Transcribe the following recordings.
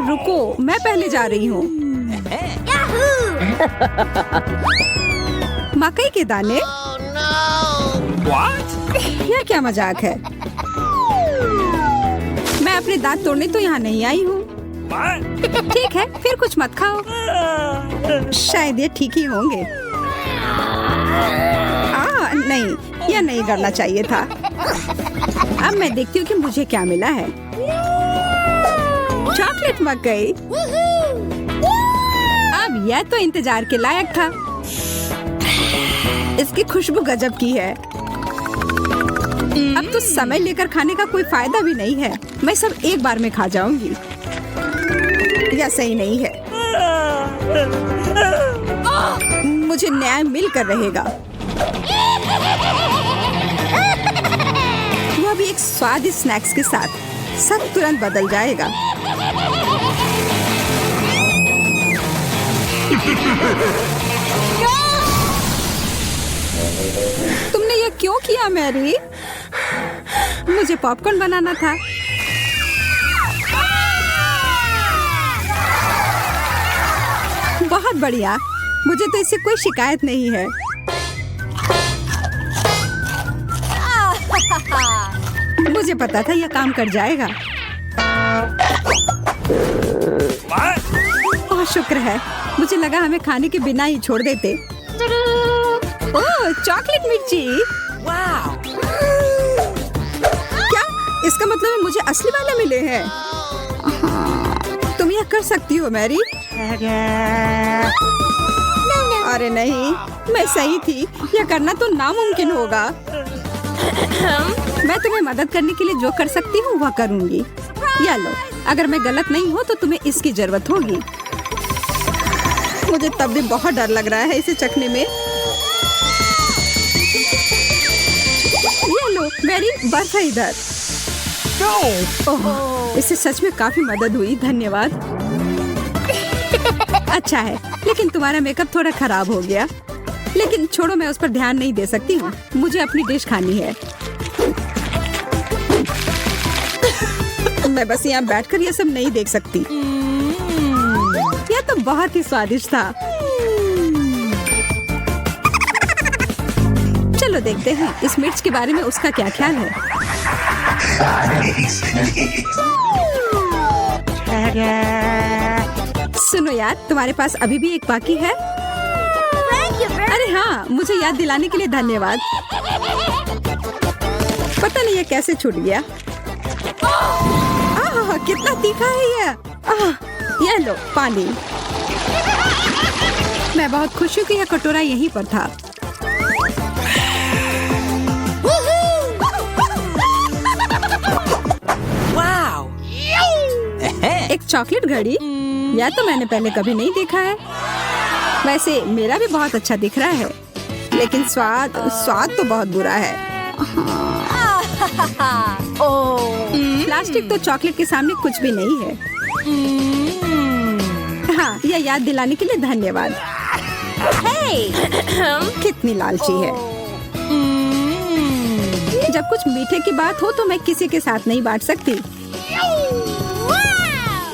रुको, मैं पहले जा रही हूँ। मकई के दाने? यह क्या मजाक है? मैं अपने दांत तोड़ने तो यहाँ नहीं आई हूँ। ठीक है, फिर कुछ मत खाओ। शायद ये ठीक ही होंगे। नहीं, यह नहीं करना चाहिए था। अब मैं देखती हूँ कि मुझे क्या मिला है। चॉकलेट मकई। अब यह तो इंतजार के लायक था। इसकी खुशबू गजब की है। अब तो समय लेकर खाने का कोई फायदा भी नहीं है। मैं सब एक बार में खा जाऊंगी। यह सही नहीं है। मुझे न्याय मिलकर रहेगा। वह भी एक स्वादिष्ट स्नैक्स के साथ। सब तुरंत बदल जाएगा। तुमने ये क्यों किया मैरी? मुझे पॉपकॉर्न बनाना था। बहुत बढ़िया। मुझे तो इससे कोई शिकायत नहीं है। मुझे पता था यह काम कर जाएगा। ओह, शुक्र है। मुझे लगा हमें खाने के बिना ही छोड़ देते। ओह, चॉकलेट मिर्ची। क्या? इसका मतलब है मुझे असली वाले मिले हैं। तुम यह कर सकती हो मैरी। अरे नहीं, मैं सही थी। यह करना तो नामुमकिन होगा। मैं तुम्हें मदद करने के लिए जो कर सकती हूँ वह करूँगी। या लो, अगर मैं गलत नहीं हूँ तो तुम्हें इसकी जरूरत होगी। मुझे तब भी बहुत डर लग रहा है इसे चखने में। ये लो, मेरी बर्फ है इधर। ओह, इससे सच में काफी मदद हुई। धन्यवाद। अच्छा है, लेकिन तुम्हारा मेकअप थोड़ा खराब हो गया। लेकिन छोड़ो, मैं उस पर ध्यान नहीं दे सकती हूँ। मुझे अपनी डिश खानी है। मैं बस यहाँ बैठकर ये सब नहीं देख सकती। यह तो बहुत ही स्वादिष्ट था। चलो देखते हैं इस मिर्च के बारे में उसका क्या ख्याल है। सुनो यार, तुम्हारे पास अभी भी एक बाकी है? अरे हाँ, मुझे याद दिलाने के लिए धन्यवाद। पता नहीं ये कैसे छूट गया। कितना तीखा है ये लो पानी। मैं बहुत खुश हूँ कि यह कटोरा यहीं पर था। एक चॉकलेट घड़ी? या तो मैंने पहले कभी नहीं देखा है। वैसे मेरा भी बहुत अच्छा दिख रहा है, लेकिन स्वाद तो बहुत बुरा है। प्लास्टिक तो चॉकलेट के सामने कुछ भी नहीं है। हाँ, यह याद दिलाने के लिए धन्यवाद। कितनी लालची है। जब कुछ मीठे की बात हो तो मैं किसी के साथ नहीं बांट सकती।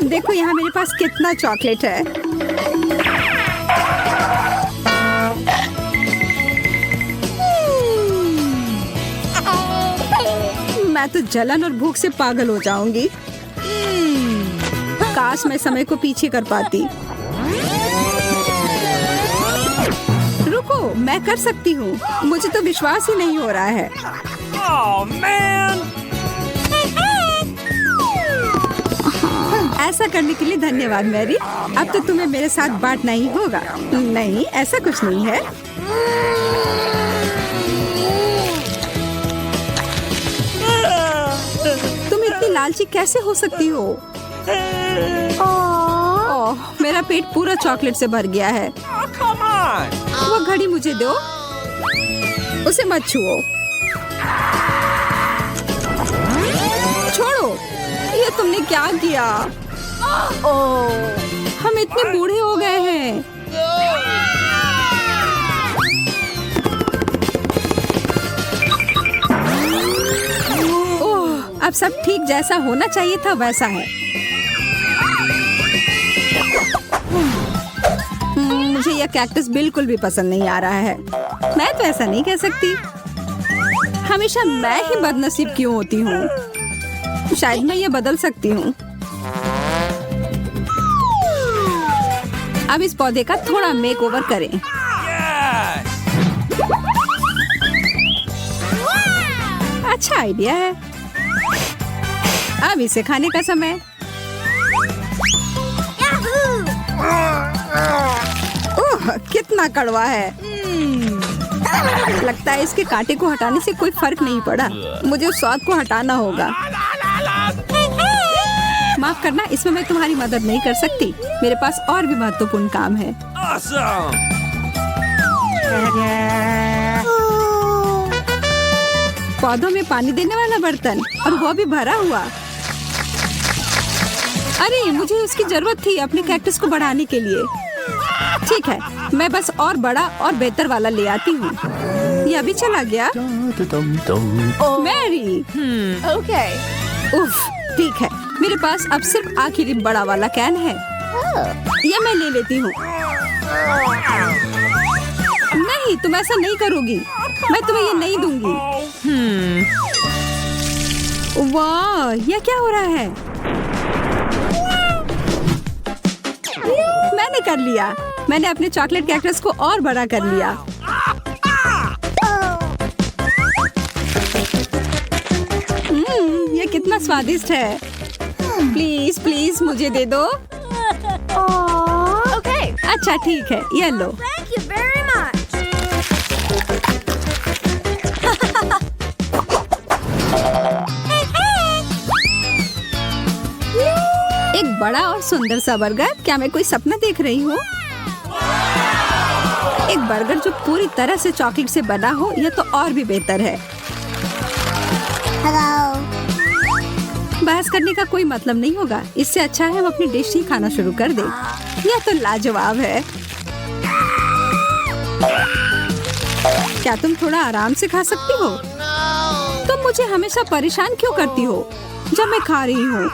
देखो यहाँ मेरे पास कितना चॉकलेट है। मैं तो जलन और भूख से पागल हो जाऊंगी। काश मैं समय को पीछे कर पाती। रुको, मैं कर सकती हूँ। मुझे तो विश्वास ही नहीं हो रहा है। ऐसा करने के लिए धन्यवाद मैरी। अब तो तुम्हें मेरे साथ बांटना ही होगा। नहीं, ऐसा कुछ नहीं है। तुम इतनी लालची कैसे हो सकती हो? ओह, मेरा पेट पूरा चॉकलेट से भर गया है। वो घड़ी मुझे दो। उसे मत छुओ। छोड़ो, ये तुमने क्या किया? हम इतने बूढ़े हो गए हैं। ओह, अब सब ठीक जैसा होना चाहिए था वैसा है। मुझे यह कैक्टस बिल्कुल भी पसंद नहीं आ रहा है। मैं तो ऐसा नहीं कह सकती। हमेशा मैं ही बदनसीब क्यों होती हूँ? शायद मैं ये बदल सकती हूँ। अब इस पौधे का थोड़ा मेकओवर करें। अच्छा आइडिया है। अब इसे खाने का समय। ओह, कितना कड़वा है। लगता है इसके कांटे को हटाने से कोई फर्क नहीं पड़ा। मुझे उस स्वाद को हटाना होगा। माफ करना, इसमें मैं तुम्हारी मदद नहीं कर सकती। मेरे पास और भी महत्वपूर्ण काम है। पौधों में पानी देने वाला बर्तन, और वो भी भरा हुआ। अरे, मुझे उसकी जरूरत थी अपने कैक्टस को बढ़ाने के लिए। ठीक है, मैं बस और बड़ा और बेहतर वाला ले आती हूँ। ये अभी चला गया। मैरी। Okay. उफ, ठीक है, मेरे पास अब सिर्फ आखिरी बड़ा वाला कैन है। ये मैं ले लेती हूँ। नहीं, तुम ऐसा नहीं करोगी। मैं तुम्हें ये नहीं दूंगी। वाह, ये क्या हो रहा है? मैंने कर लिया। मैंने अपने चॉकलेट कैक्टस को और बड़ा कर लिया। ये कितना स्वादिष्ट है। प्लीज प्लीज मुझे दे दो। Okay. अच्छा ठीक है, ये लो। Thank you very much. एक बड़ा और सुंदर सा बर्गर। क्या मैं कोई सपना देख रही हूँ? एक बर्गर जो पूरी तरह से चॉकलेट से बना हो, यह तो और भी बेहतर है। Hello. बहस करने का कोई मतलब नहीं होगा। इससे अच्छा है हम अपनी डिश ही खाना शुरू कर दें। यह तो लाजवाब है। क्या तुम थोड़ा आराम से खा सकती हो? तुम मुझे हमेशा परेशान क्यों करती हो जब मैं खा रही हूँ?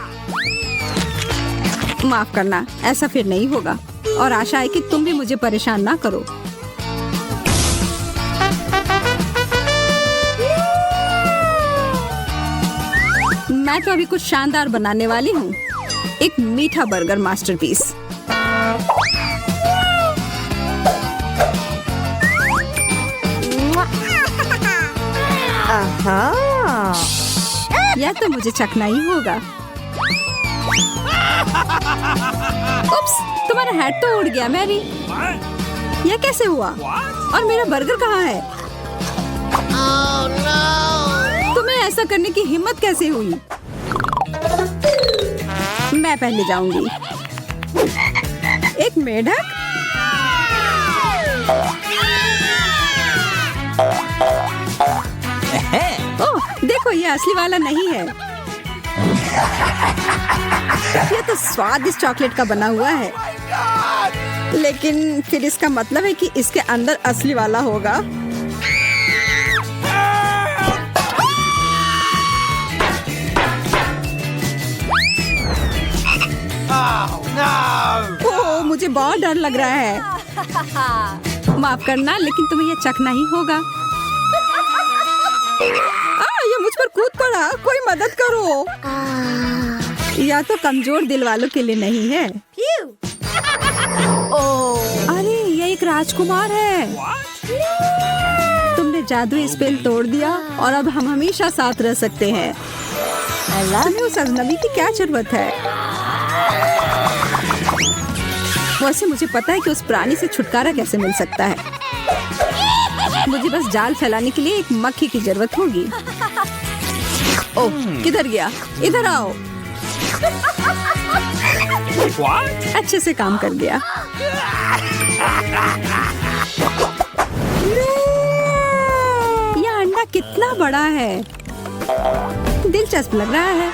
माफ करना, ऐसा फिर नहीं होगा। और आशा है कि तुम भी मुझे परेशान ना करो। मैं तो अभी कुछ शानदार बनाने वाली हूँ। एक मीठा बर्गर मास्टरपीस। यह तो मुझे चखना ही होगा। उप्स, तुम्हारा हैट तो उड़ गया मैरी। यह कैसे हुआ? और मेरा बर्गर कहाँ है? तुम्हें ऐसा करने की हिम्मत कैसे हुई? मैं पहले जाऊंगी। एक मेढक? ओह, देखो, ये असली वाला नहीं है। ये तो स्वादिष्ट चॉकलेट का बना हुआ है। लेकिन फिर इसका मतलब है कि इसके अंदर असली वाला होगा। ओह, मुझे बहुत डर लग रहा है। माफ करना, लेकिन तुम्हें यह चखना ही होगा। ये मुझ पर कूद पड़ा। कोई मदद करो। या तो कमजोर दिल वालों के लिए नहीं है। अरे, ये एक राजकुमार है। तुमने जादुई स्पेल तोड़ दिया और अब हम हमेशा साथ रह सकते हैं। तुम्हें उस अजनबी की क्या जरूरत है? वैसे मुझे पता है कि उस प्राणी से छुटकारा कैसे मिल सकता है। मुझे बस जाल फैलाने के लिए एक मक्खी की जरूरत होगी। ओह, किधर गया? इधर आओ। अच्छे से काम कर गया। यह अंडा कितना बड़ा है। दिलचस्प लग रहा है।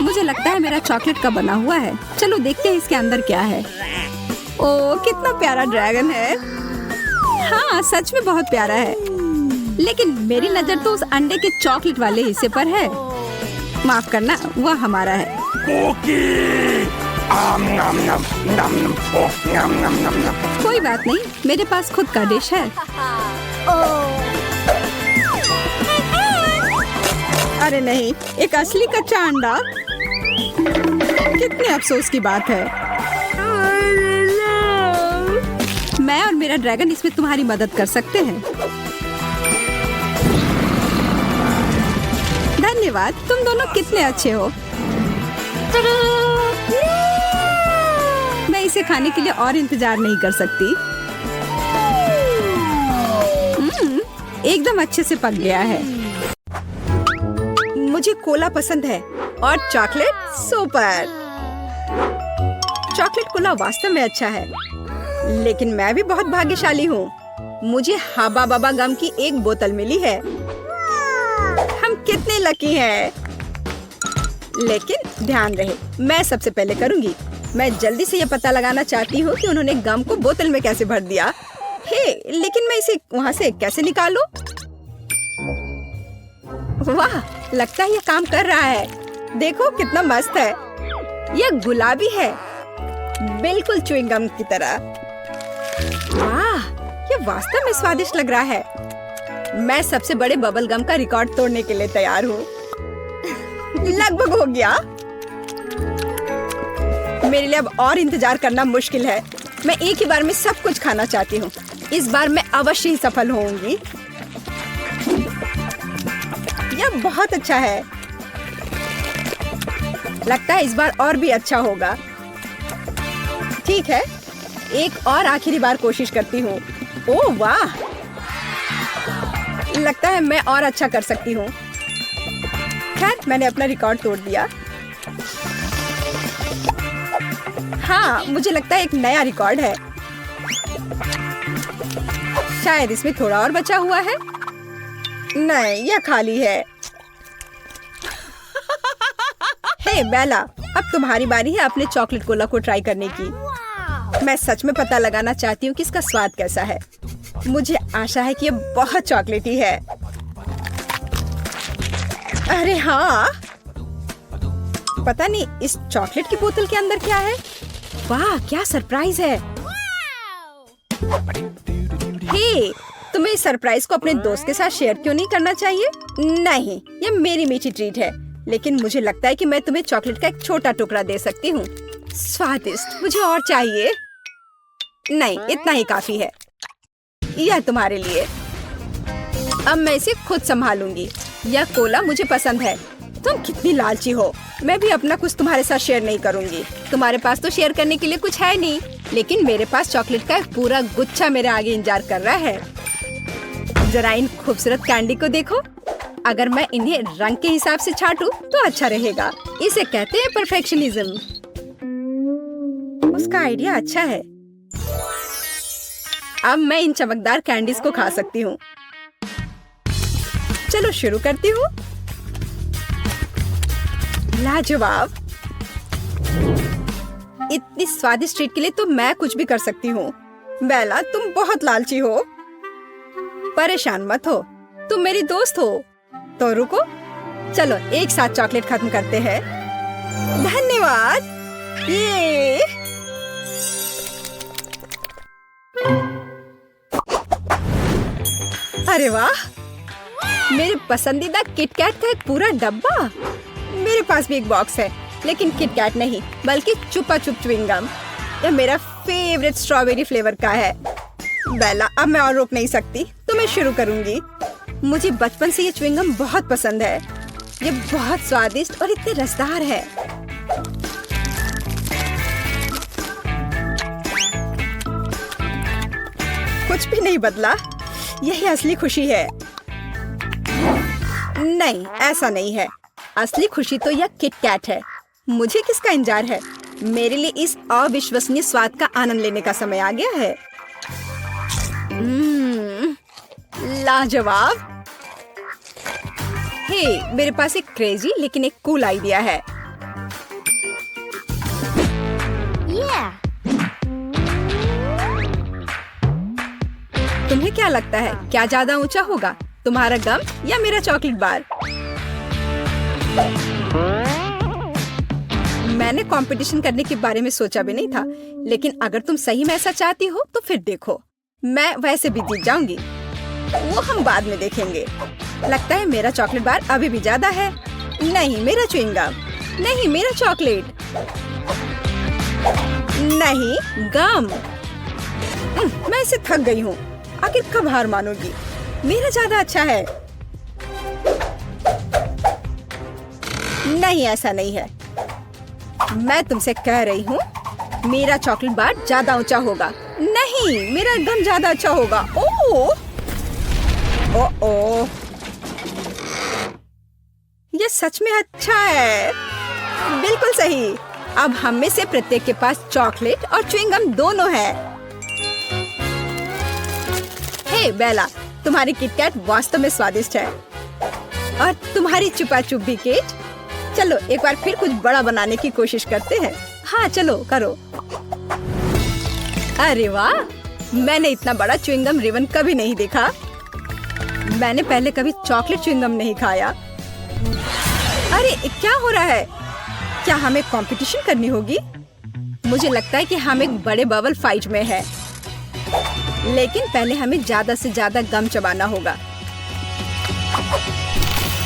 मुझे लगता है मेरा चॉकलेट का बना हुआ है। चलो देखते हैं इसके अंदर क्या है। ओह, कितना प्यारा ड्रैगन है। हाँ, सच में बहुत प्यारा है। लेकिन मेरी नजर तो उस अंडे के चॉकलेट वाले हिस्से पर है। माफ करना, वह हमारा है। कोई बात नहीं, मेरे पास खुद का डिश है। अरे नहीं, एक असली कच्चा अंडा। कितने अफसोस की बात है। मैं और मेरा ड्रैगन इसमें तुम्हारी मदद कर सकते हैं। धन्यवाद, तुम दोनों कितने अच्छे हो। मैं इसे खाने के लिए और इंतजार नहीं कर सकती। एकदम अच्छे से पक गया है। मुझे कोला पसंद है और चॉकलेट सुपर। चॉकलेट कोला वास्तव में अच्छा है, लेकिन मैं भी बहुत भाग्यशाली हूँ। मुझे हाबा बाबा गम की एक बोतल मिली है। हम कितने लकी हैं। लेकिन ध्यान रहे, मैं सबसे पहले करूँगी। मैं जल्दी से ये पता लगाना चाहती हूँ कि उन्होंने गम को बोतल में कैसे भर दिया। हे, लेकिन मैं इसे वहाँ से कैसे निकालूं? वाह, लगता है ये काम कर रहा है। देखो कितना मस्त है। यह गुलाबी है, बिल्कुल च्युइंग गम की तरह। वाह, ये वास्तव में स्वादिष्ट लग रहा है। मैं सबसे बड़े बबल गम का रिकॉर्ड तोड़ने के लिए तैयार हूँ। लगभग हो गया। मेरे लिए अब और इंतजार करना मुश्किल है। मैं एक ही बार में सब कुछ खाना चाहती हूँ। इस बार मैं अवश्य ही सफल होऊंगी। यह बहुत अच्छा है। लगता है इस बार और भी अच्छा होगा। ठीक है, एक और आखिरी बार कोशिश करती हूँ। ओह वाह, लगता है मैं और अच्छा कर सकती हूँ। खैर, मैंने अपना रिकॉर्ड तोड़ दिया। हाँ, मुझे लगता है एक नया रिकॉर्ड है। शायद इसमें थोड़ा और बचा हुआ है। नहीं, यह खाली है। हे बेला, अब तुम्हारी बारी है अपने चॉकलेट कोला को ट्राई करने की। मैं सच में पता लगाना चाहती हूँ कि इसका स्वाद कैसा है। मुझे आशा है कि यह बहुत चॉकलेटी है। अरे हाँ, पता नहीं इस चॉकलेट की बोतल के अंदर क्या है। वाह, क्या सरप्राइज है। हे, तुम्हें इस सरप्राइज को अपने दोस्त के साथ शेयर क्यों नहीं करना चाहिए? नहीं, ये मेरी मीठी ट्रीट है, लेकिन मुझे लगता है कि मैं तुम्हें चॉकलेट का एक छोटा टुकड़ा दे सकती हूँ। स्वादिष्ट, मुझे और चाहिए। नहीं, इतना ही काफी है। यह तुम्हारे लिए। अब मैं इसे खुद संभालूंगी। यह कोला मुझे पसंद है। तुम कितनी लालची हो। मैं भी अपना कुछ तुम्हारे साथ शेयर नहीं करूंगी। तुम्हारे पास तो शेयर करने के लिए कुछ है नहीं, लेकिन मेरे पास चॉकलेट का एक पूरा गुच्छा मेरे आगे इंतजार कर रहा है। जरा इन खूबसूरत कैंडी को देखो। अगर मैं इन्हें रंग के हिसाब से छाटूं तो अच्छा रहेगा। इसे कहते हैं परफेक्शनिज्म। उसका आइडिया अच्छा है। अब मैं इन चमकदार कैंडीज को खा सकती हूँ। चलो शुरू करती हूँ। लाजवाब। इतनी स्वादिष्ट ट्रीट के लिए तो मैं कुछ भी कर सकती हूँ। बेला, तुम बहुत लालची हो। परेशान मत हो, तुम मेरी दोस्त हो। तो रुको, चलो एक साथ चॉकलेट खत्म करते हैं। धन्यवाद। ये अरे वाह, मेरे पसंदीदा किटकैट का एक पूरा डब्बा। मेरे पास भी एक बॉक्स है, लेकिन किटकैट नहीं बल्कि चुपा चुप च्युइंग गम। यह मेरा फेवरेट स्ट्रॉबेरी फ्लेवर का है। बेला, अब मैं और रोक नहीं सकती, तो मैं शुरू करूंगी। मुझे बचपन से ये च्युइंग गम बहुत पसंद है। ये बहुत स्वादिष्ट और इतने रसदार है। कुछ भी नहीं बदला। यही असली खुशी है। नहीं, ऐसा नहीं है। असली खुशी तो यह किटकैट है। मुझे किसका इंतजार है? मेरे लिए इस अविश्वसनीय स्वाद का आनंद लेने का समय आ गया है। लाजवाब। हे, मेरे पास एक क्रेजी लेकिन एक कूल आइडिया है। तुम्हें क्या लगता है, क्या ज्यादा ऊंचा होगा, तुम्हारा गम या मेरा चॉकलेट बार? मैंने कंपटीशन करने के बारे में सोचा भी नहीं था, लेकिन अगर तुम सही में ऐसा चाहती हो तो फिर देखो, मैं वैसे भी जीत जाऊंगी। वो हम बाद में देखेंगे। लगता है मेरा चॉकलेट बार अभी भी ज्यादा है। नहीं, मेरा च्युइंगम। नहीं, मेरा चॉकलेट। नहीं, गम। मैं इसे थक गई हूँ। आखिर कब हार मानोगी? मेरा ज्यादा अच्छा है। नहीं, ऐसा नहीं है। मैं तुमसे कह रही हूँ, मेरा चॉकलेट बार ज्यादा ऊंचा होगा। नहीं, मेरा गम ज्यादा अच्छा होगा। ओह, ओह, ये सच में अच्छा है। बिल्कुल सही। अब हम में से प्रत्येक के पास चॉकलेट और च्युइंगम दोनों है। हे बेला, तुम्हारी किटकैट वास्तव में स्वादिष्ट है। और तुम्हारी चुपा चुप भी केट। चलो एक बार फिर कुछ बड़ा बनाने की कोशिश करते हैं। हाँ चलो करो। अरे वाह, मैंने इतना बड़ा च्युइंगम रिबन कभी नहीं देखा। मैंने पहले कभी चॉकलेट च्युइंगम नहीं खाया। अरे क्या हो रहा है? क्या हमें कंपटीशन करनी होगी? मुझे लगता है कि हम एक बड़े बबल फाइट में हैं। लेकिन पहले हमें ज्यादा से ज्यादा गम चबाना होगा।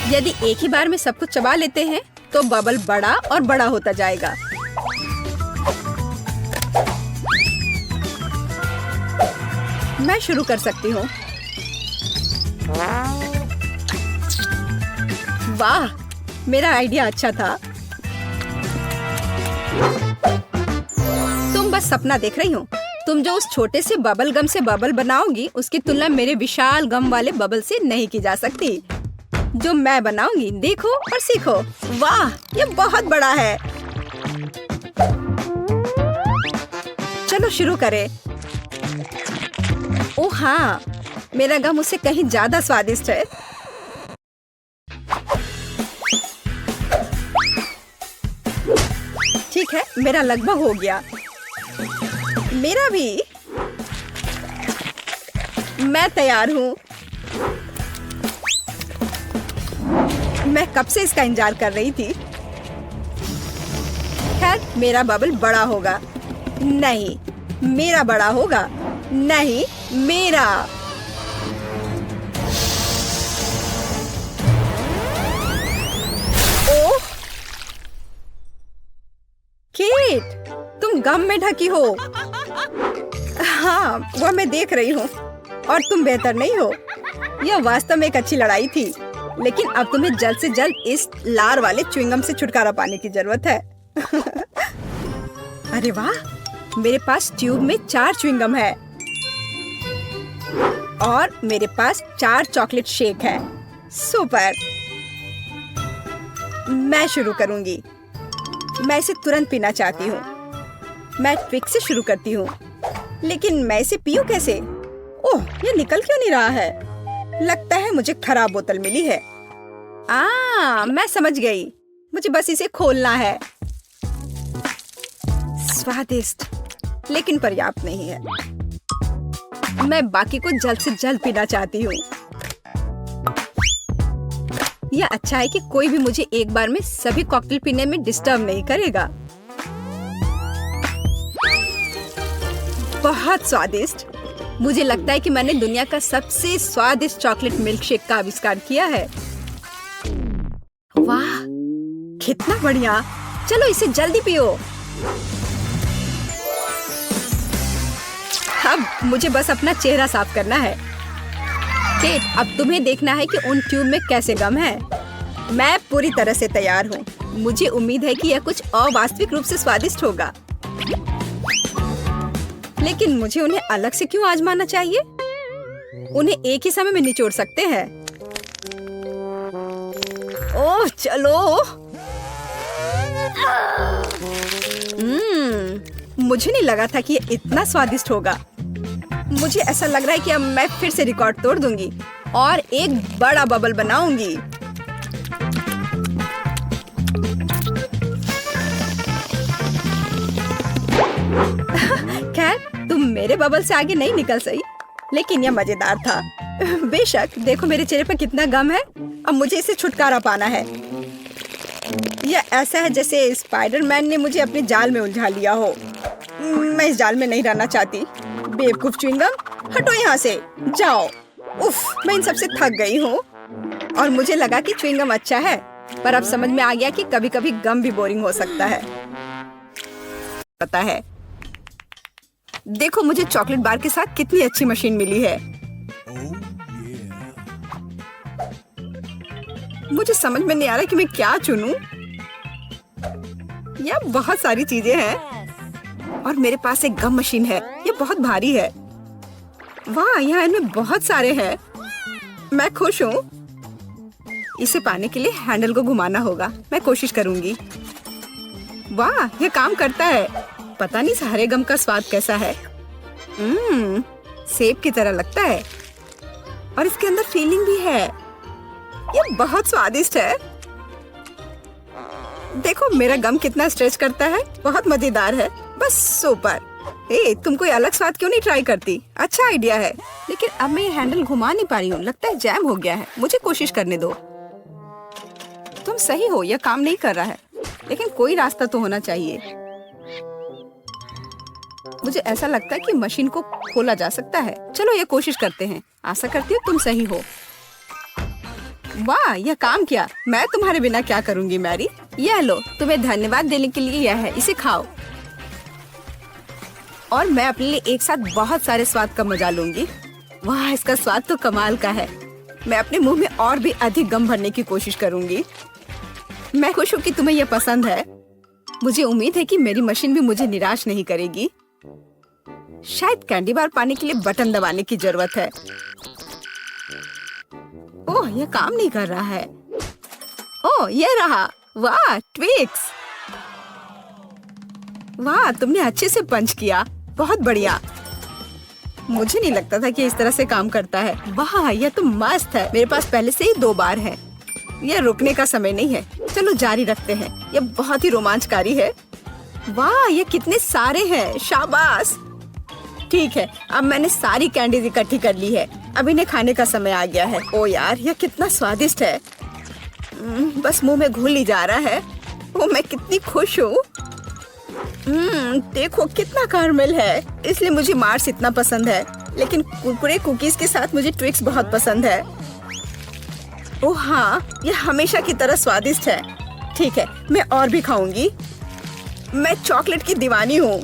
यदि एक ही बार में सब कुछ चबा लेते हैं तो बबल बड़ा और बड़ा होता जाएगा। मैं शुरू कर सकती हूँ। वाह, मेरा आइडिया अच्छा था। तुम बस सपना देख रही हो। तुम जो उस छोटे से बबल गम से बबल बनाओगी, उसकी तुलना मेरे विशाल गम वाले बबल से नहीं की जा सकती। जो मैं बनाऊंगी, देखो और सीखो। वाह, ये बहुत बड़ा है। चलो शुरू करें। ओह हाँ, मेरा गम उससे कहीं ज्यादा स्वादिष्ट है। ठीक है, मेरा लगभग हो गया। मेरा भी। मैं तैयार हूँ। मैं कब से इसका इंतजार कर रही थी। खैर, मेरा बबल बड़ा होगा। नहीं, मेरा बड़ा होगा। नहीं, मेरा। ओह, केट, तुम गम में ढकी हो। हाँ, वह मैं देख रही हूँ। और तुम बेहतर नहीं हो। यह वास्तव में एक अच्छी लड़ाई थी, लेकिन अब तुम्हें जल्द से जल्द इस लार वाले च्युइंगम से छुटकारा पाने की जरूरत है। अरे वाह, मेरे पास ट्यूब में 4 च्युइंगम है और मेरे पास 4 चॉकलेट शेक है। सुपर। मैं शुरू करूंगी। मैं इसे तुरंत पीना चाहती हूँ। मैं ट्विक से शुरू करती हूँ, लेकिन मैं इसे पीऊँ कैसे? ओह, ये निकल क्यों नहीं रहा है? लगता है मुझे खराब बोतल मिली है। मैं समझ गई। मुझे बस इसे खोलना है। स्वादिष्ट, लेकिन पर्याप्त नहीं है। मैं बाकी को जल्द से जल्द पीना चाहती हूँ। यह अच्छा है कि कोई भी मुझे एक बार में सभी कॉकटेल पीने में डिस्टर्ब नहीं करेगा। बहुत स्वादिष्ट। मुझे लगता है कि मैंने दुनिया का सबसे स्वादिष्ट चॉकलेट मिल्क शेक का आविष्कार किया है। वाह, कितना बढ़िया। चलो इसे जल्दी पियो। अब मुझे बस अपना चेहरा साफ करना है। केट, अब तुम्हें देखना है कि उन ट्यूब में कैसे गम है। मैं पूरी तरह से तैयार हूँ। मुझे उम्मीद है कि यह कुछ अवास्तविक रूप से स्वादिष्ट होगा, लेकिन मुझे उन्हें अलग से क्यों आजमाना चाहिए? उन्हें एक ही समय में निचोड़ सकते हैं। ओह चलो। मुझे नहीं लगा था कि ये इतना स्वादिष्ट होगा। मुझे ऐसा लग रहा है कि अब मैं फिर से रिकॉर्ड तोड़ दूंगी और एक बड़ा बबल बनाऊंगी। खैर, तुम मेरे बबल से आगे नहीं निकल सही, लेकिन यह मजेदार था। बेशक, देखो मेरे चेहरे पर कितना गम है। अब मुझे इसे छुटकारा पाना है। यह ऐसा है जैसे स्पाइडरमैन ने मुझे अपने जाल में उलझा लिया हो। मैं इस जाल में नहीं रहना चाहती। बेवकूफ च्युइंगम, हटो यहाँ से, जाओ। उफ, मैं इन सबसे थक गई हूँ। और मुझे लगा कि च्युइंगम अच्छा है, पर अब समझ में आ गया कि कभी-कभी गम भी बोरिंग हो सकता है। पता है, देखो मुझे चॉकलेट बार के साथ कितनी अच्छी मशीन मिली है। मुझे समझ में नहीं आ रहा कि मैं क्या चुनूं। यह बहुत सारी चीजें हैं और मेरे पास एक गम मशीन है। ये बहुत भारी है। वाह, यहाँ इनमें बहुत सारे हैं। मैं खुश हूँ। इसे पाने के लिए हैंडल को घुमाना होगा। मैं कोशिश करूंगी। वाह, ये काम करता है। पता नहीं हरे गम का स्वाद कैसा है। सेब की तरह लगता है और इसके अंदर फीलिंग भी है। ये बहुत स्वादिष्ट है। देखो मेरा गम कितना स्ट्रेच करता है। बहुत मजेदार है। बस सुपर। तुम कोई अलग स्वाद क्यों नहीं ट्राई करती? अच्छा आइडिया है, लेकिन अब मैं ये हैंडल घुमा नहीं पा रही हूँ। लगता है जैम हो गया है। मुझे कोशिश करने दो। तुम सही हो, यह काम नहीं कर रहा है, लेकिन कोई रास्ता तो होना चाहिए। मुझे ऐसा लगता है कि मशीन को खोला जा सकता है। चलो ये कोशिश करते हैं। आशा करती हूँ तुम सही हो। वाह, यह काम किया। मैं तुम्हारे बिना क्या करूँगी मैरी। यह लो, तुम्हें धन्यवाद देने के लिए यह है। इसे खाओ और मैं अपने लिए एक साथ बहुत सारे स्वाद का मजा लूंगी। वाह, इसका स्वाद तो कमाल का है। मैं अपने मुंह में और भी अधिक गम भरने की कोशिश करूंगी। मैं खुश हूँ कि तुम्हें यह पसंद है। मुझे उम्मीद है कि मेरी मशीन भी मुझे निराश नहीं करेगी। शायद कैंडी बार पाने के लिए बटन दबाने की जरूरत है। ओह, यह काम नहीं कर रहा है। ओह, यह रहा। वाह, ट्विक्स। वाह, तुमने अच्छे से पंच किया। बहुत बढ़िया। मुझे नहीं लगता था कि इस तरह से काम करता है। वाह, यह तो मस्त है। मेरे पास पहले से ही 2 बार है। यह रुकने का समय नहीं है। चलो जारी रखते हैं। यह बहुत ही रोमांचकारी है। वाह, ये कितने सारे हैं। शाबाश। ठीक है, अब मैंने सारी कैंडीज इकट्ठी कर ली है। अब इन्हें खाने का समय आ गया है। ओ यार, यह कितना स्वादिष्ट है। बस मुंह में घुल ही जा रहा है। ओ, मैं कितनी खुश हूँ। देखो कितना कैरमेल है। इसलिए मुझे मार्स इतना पसंद है, लेकिन कुरकुरे कुकीज के साथ मुझे ट्विक्स बहुत पसंद है। ओह हाँ, यह हमेशा की तरह स्वादिष्ट है। ठीक है, मैं और भी खाऊंगी। मैं चॉकलेट की दीवानी हूँ।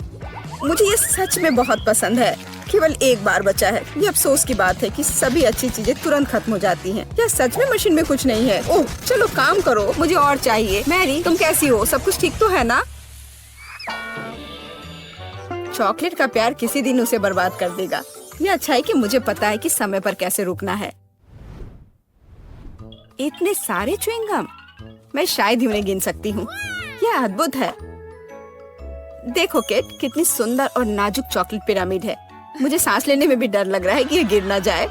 मुझे ये सच में बहुत पसंद है। केवल एक बार बचा है। ये अफसोस की बात है कि सभी अच्छी चीजें तुरंत खत्म हो जाती हैं। या सच में मशीन में कुछ नहीं है। ओह, चलो काम करो, मुझे और चाहिए। मैरी, तुम कैसी हो? सब कुछ ठीक तो है ना? चॉकलेट का प्यार किसी दिन उसे बर्बाद कर देगा। ये अच्छा है कि मुझे पता है कि समय पर कैसे रुकना है। इतने सारे च्युइंगम, मैं शायद ही उन्हें गिन सकती हूँ। यह अद्भुत है। देखो किट, कितनी सुंदर और नाजुक चॉकलेट पिरामिड है। मुझे सांस लेने में भी डर लग रहा है कि ये गिर ना जाए,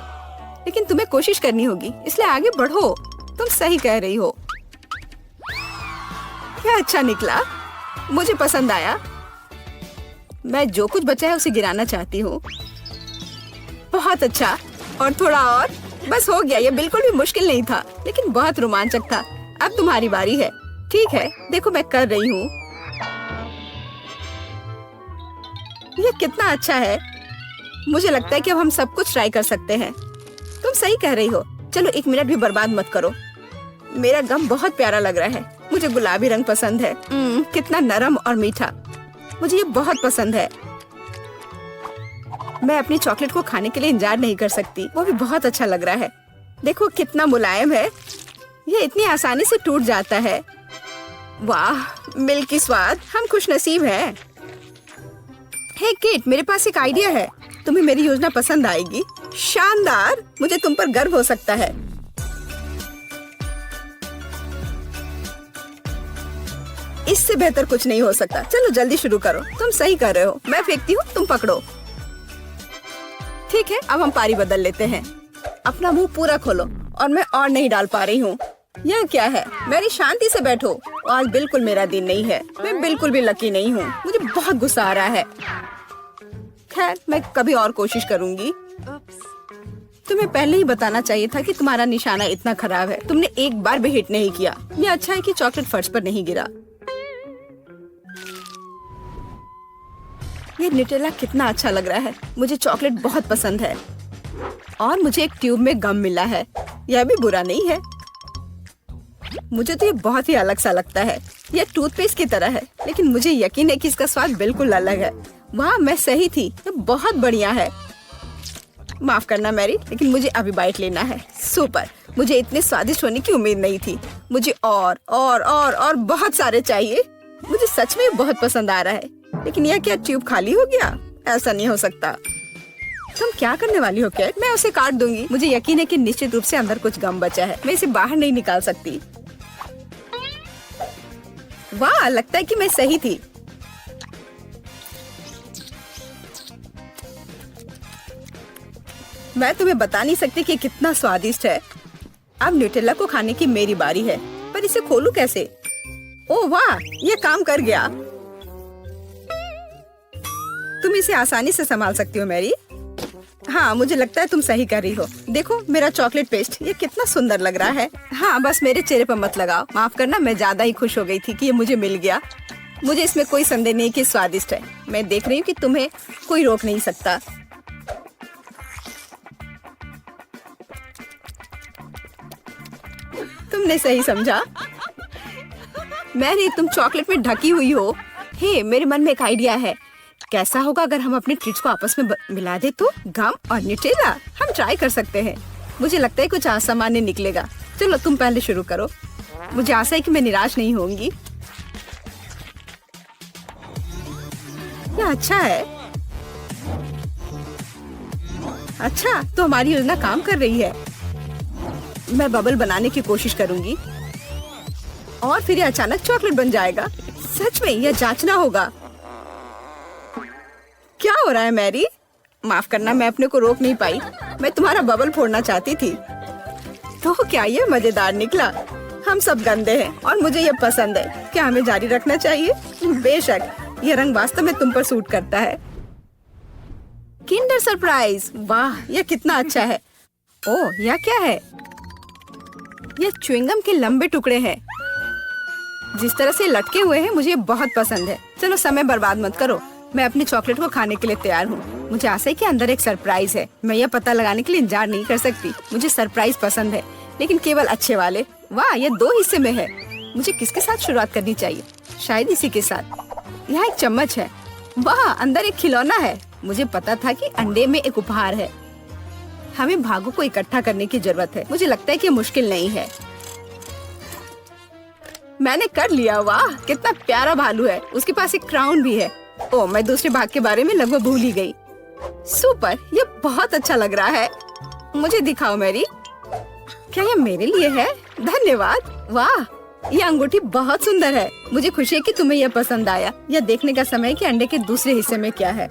लेकिन तुम्हें कोशिश करनी होगी, इसलिए आगे बढ़ो। तुम सही कह रही हो। क्या अच्छा निकला, मुझे पसंद आया। मैं जो कुछ बचा है उसे गिराना चाहती हूँ। बहुत अच्छा, और थोड़ा और। बस हो गया। ये बिल्कुल भी मुश्किल नहीं था, लेकिन बहुत रोमांचक था। अब तुम्हारी बारी है। ठीक है, देखो मैं कर रही हूँ। ये कितना अच्छा है। मुझे लगता है कि अब हम सब कुछ ट्राई कर सकते हैं। तुम सही कह रही हो। चलो 1 मिनट भी बर्बाद मत करो। मेरा गम बहुत प्यारा लग रहा है। मुझे गुलाबी रंग पसंद है। कितना नरम और मीठा। मुझे ये बहुत पसंद है। मैं अपनी चॉकलेट को खाने के लिए इंतजार नहीं कर सकती। वो भी बहुत अच्छा लग रहा है। देखो कितना मुलायम है। ये इतनी आसानी से टूट जाता है। वाह, मिल्की स्वाद। हम खुशनसीब हैं। हे किट, मेरे पास एक आइडिया है। तुम्हें मेरी योजना पसंद आएगी। शानदार, मुझे तुम पर गर्व हो सकता है। इससे बेहतर कुछ नहीं हो सकता। चलो जल्दी शुरू करो। तुम सही कर रहे हो। मैं फेंकती हूँ, तुम पकड़ो। ठीक है, अब हम पारी बदल लेते हैं। अपना मुंह पूरा खोलो। और मैं और नहीं डाल पा रही हूँ। यह क्या है? मेरी शांति से बैठो। आज बिल्कुल मेरा दिन नहीं है। मैं बिल्कुल भी लकी नहीं हूँ। मुझे बहुत गुस्सा आ रहा है। खैर, मैं कभी और कोशिश करूँगी। तुम्हें पहले ही बताना चाहिए था कि तुम्हारा निशाना इतना खराब है। तुमने एक बार भी हिट नहीं किया। ये अच्छा है कि चॉकलेट फर्श पर नहीं गिरा। ये न्यूटेला कितना अच्छा लग रहा है। मुझे चॉकलेट बहुत पसंद है और मुझे एक ट्यूब में गम मिला है। यह भी बुरा नहीं है। मुझे तो ये बहुत ही अलग सा लगता है। यह टूथपेस्ट की तरह है, लेकिन मुझे यकीन है कि इसका स्वाद बिल्कुल अलग है। वाह, मैं सही थी। ये बहुत बढ़िया है। माफ करना मैरी, लेकिन मुझे अभी बाइट लेना है। सुपर। मुझे इतने स्वादिष्ट होने की उम्मीद नहीं थी। मुझे और बहुत सारे चाहिए। मुझे सच में बहुत पसंद आ रहा है। लेकिन यह क्या ट्यूब खाली हो गया? ऐसा नहीं हो सकता। तुम क्या करने वाली हो कैट? मैं उसे काट दूंगी। मुझे यकीन है कि निश्चित रूप से अंदर कुछ गम बचा है। मैं इसे बाहर नहीं निकाल सकती। वाह, लगता है कि मैं सही थी। मैं तुम्हें बता नहीं सकती कि कितना स्वादिष्ट है। अब न्यूटेला को खाने की मेरी बारी है, पर इसे खोलूं कैसे? ओह वाह, ये काम कर गया। तुम इसे आसानी से संभाल सकती हो मैरी। हाँ, मुझे लगता है तुम सही कर रही हो। देखो मेरा चॉकलेट पेस्ट, ये कितना सुंदर लग रहा है। हाँ, बस मेरे चेहरे पर मत लगाओ। माफ करना, मैं ज्यादा ही खुश हो गई थी कि ये मुझे मिल गया। मुझे इसमें कोई संदेह नहीं कि स्वादिष्ट है। मैं देख रही हूँ कि तुम्हें कोई रोक नहीं सकता। तुमने सही समझा। मैरी, तुम चॉकलेट में ढकी हुई हो। हे, मेरे मन में एक आइडिया है। कैसा होगा अगर हम अपने ट्रीट्स को आपस में मिला दे तो? गम और न्यूटेला, हम ट्राई कर सकते हैं। मुझे लगता है कुछ असामान्य निकलेगा। चलो तुम पहले शुरू करो। मुझे आशा है कि मैं निराश नहीं होंगी। यह अच्छा है। अच्छा, तो हमारी योजना काम कर रही है। मैं बबल बनाने की कोशिश करूंगी और फिर यह अचानक चॉकलेट बन जाएगा। सच में यह जांचना होगा। क्या हो रहा है मैरी? माफ करना, मैं अपने को रोक नहीं पाई। मैं तुम्हारा बबल फोड़ना चाहती थी। तो क्या ये मजेदार निकला? हम सब गंदे हैं और मुझे ये पसंद है। क्या हमें जारी रखना चाहिए? बेशक, ये रंग वास्तव में तुम पर सूट करता है। Kinder surprise. वाह, यह कितना अच्छा है। ओह, यह क्या है? यह च्युइंगम के लंबे टुकड़े हैं। जिस तरह से लटके हुए हैं, मुझे बहुत पसंद है। चलो समय बर्बाद मत करो। मैं अपनी चॉकलेट को खाने के लिए तैयार हूँ। मुझे आशा है कि अंदर एक सरप्राइज है। मैं यह पता लगाने के लिए इंतजार नहीं कर सकती। मुझे सरप्राइज पसंद है, लेकिन केवल अच्छे वाले। वाह, ये 2 हिस्से में है। मुझे किसके साथ शुरुआत करनी चाहिए? शायद इसी के साथ। यहाँ एक चम्मच है। वाह, अंदर एक खिलौना है। मुझे पता था कि अंडे में एक उपहार है। हमें भागों को इकट्ठा करने की जरूरत है। मुझे लगता है कि मुश्किल नहीं है। मैंने कर लिया। वाह, कितना प्यारा भालू है। उसके पास एक क्राउन भी है। ओह, मैं दूसरे भाग के बारे में लगभग भूल ही गई। सुपर, ये बहुत अच्छा लग रहा है। मुझे दिखाओ मैरी। क्या ये मेरे लिए है? धन्यवाद। वाह, ये अंगूठी बहुत सुंदर है। मुझे खुशी है कि तुम्हें यह पसंद आया। यह देखने का समय है कि अंडे के दूसरे हिस्से में क्या है।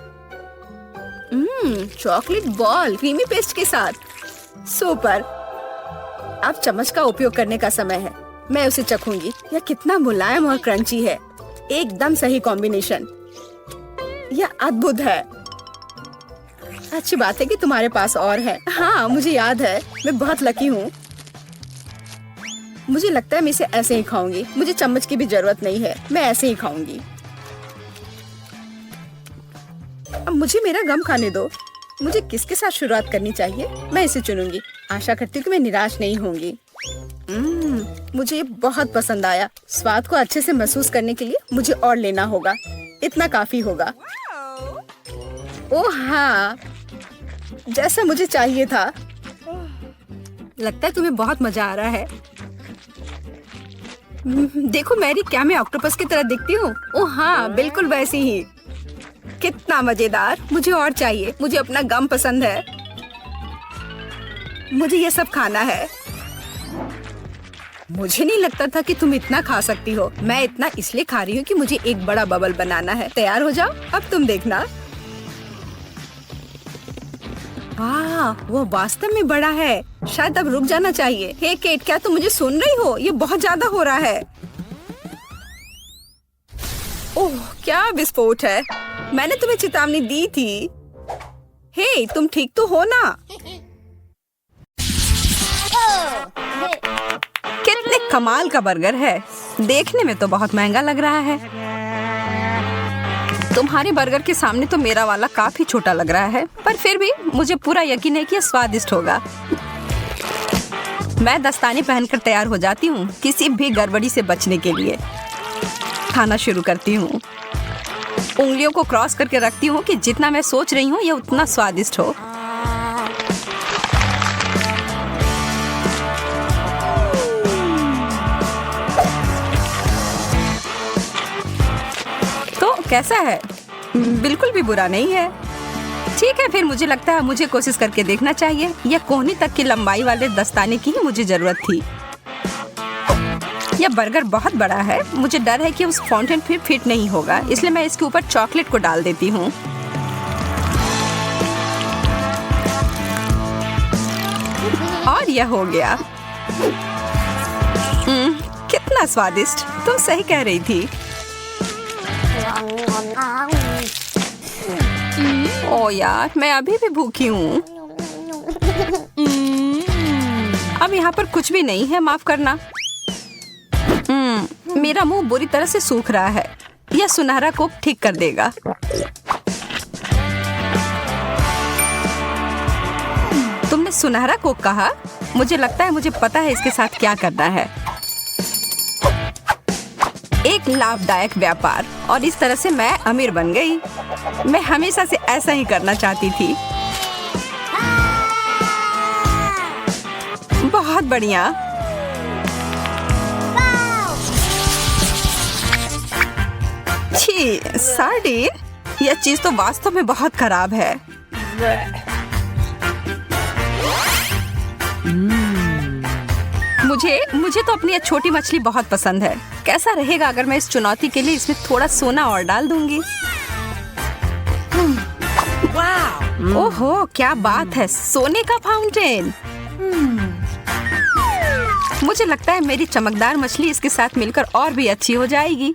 चॉकलेट बॉल क्रीमी पेस्ट के साथ। सुपर। अब चम्मच का उपयोग करने का समय है। मैं उसे चखूंगी। यह कितना मुलायम और क्रंची है। एकदम सही कॉम्बिनेशन। यह अद्भुत है। अच्छी बात है कि तुम्हारे पास और है। हाँ, मुझे याद है। मैं बहुत लकी हूँ। मुझे लगता है मैं इसे ऐसे ही खाऊंगी। मुझे चम्मच की भी जरूरत नहीं है। मैं ऐसे ही खाऊंगी। अब मुझे मेरा गम खाने दो। मुझे किसके साथ शुरुआत करनी चाहिए? मैं इसे चुनूंगी। आशा करती हूँ कि मैं निराश नहीं होंगी। मुझे ये बहुत पसंद आया। स्वाद को अच्छे से महसूस करने के लिए मुझे और लेना होगा। इतना काफी होगा। ओह हाँ, जैसा मुझे चाहिए था। लगता है तुम्हें बहुत मजा आ रहा है। देखो मैरी, क्या मैं ऑक्टोपस की तरह दिखती हूँ? ओह हाँ, बिल्कुल वैसी ही। कितना मजेदार। मुझे और चाहिए। मुझे अपना गम पसंद है। मुझे ये सब खाना है। मुझे नहीं लगता था कि तुम इतना खा सकती हो। मैं इतना इसलिए खा रही हूँ कि मुझे एक बड़ा बबल बनाना है। तैयार हो जाओ, अब तुम देखना। वाह, वो वास्तव में बड़ा है। शायद अब रुक जाना चाहिए। हे केट, क्या तुम मुझे सुन रही हो? ये बहुत ज्यादा हो रहा है। ओह, क्या विस्फोट है। मैंने तुम्हें चेतावनी दी थी। हे, तुम ठीक तो हो ना? कितने कमाल का बर्गर है। देखने में तो बहुत महंगा लग रहा है। तुम्हारे बर्गर के सामने तो मेरा वाला काफी छोटा लग रहा है, पर फिर भी मुझे पूरा यकीन है कि यह स्वादिष्ट होगा। मैं दस्ताने पहनकर तैयार हो जाती हूँ किसी भी गड़बड़ी से बचने के लिए। खाना शुरू करती हूँ। उंगलियों को क्रॉस करके रखती हूँ कि जितना मैं सोच रही हूँ यह उतना स्वादिष्ट हो। तो कैसा है? बिल्कुल भी बुरा नहीं है। ठीक है, फिर मुझे लगता है मुझे कोशिश करके देखना चाहिए। यह कोहनी तक की लंबाई वाले दस्ताने की ही मुझे जरूरत थी। यह बर्गर बहुत बड़ा है। मुझे डर है कि उस फाउंटेन फिर फिट नहीं होगा, इसलिए मैं इसके ऊपर चॉकलेट को डाल देती हूँ। और यह हो गया। कितना स्वादिष्ट। तुम सही कह रही थी। ओ यार, मैं अभी भी भूखी हूँ। अब यहाँ पर कुछ भी नहीं है, माफ करना। मेरा मुंह बुरी तरह से सूख रहा है। यह सुनहरा कोक ठीक कर देगा। तुमने सुनहरा कोक कहा? मुझे लगता है मुझे पता है इसके साथ क्या करना है। एक लाभदायक व्यापार, और इस तरह से मैं अमीर बन गई। मैं हमेशा से ऐसा ही करना चाहती थी। बहुत बढ़िया। छी, सार्डिन। यह चीज तो वास्तव में बहुत खराब है। मुझे तो अपनी यह छोटी मछली बहुत पसंद है। कैसा रहेगा अगर मैं इस चुनौती के लिए इसमें थोड़ा सोना और डाल दूंगी? ओहो, क्या बात है, सोने का फाउंटेन। मुझे लगता है मेरी चमकदार मछली इसके साथ मिलकर और भी अच्छी हो जाएगी।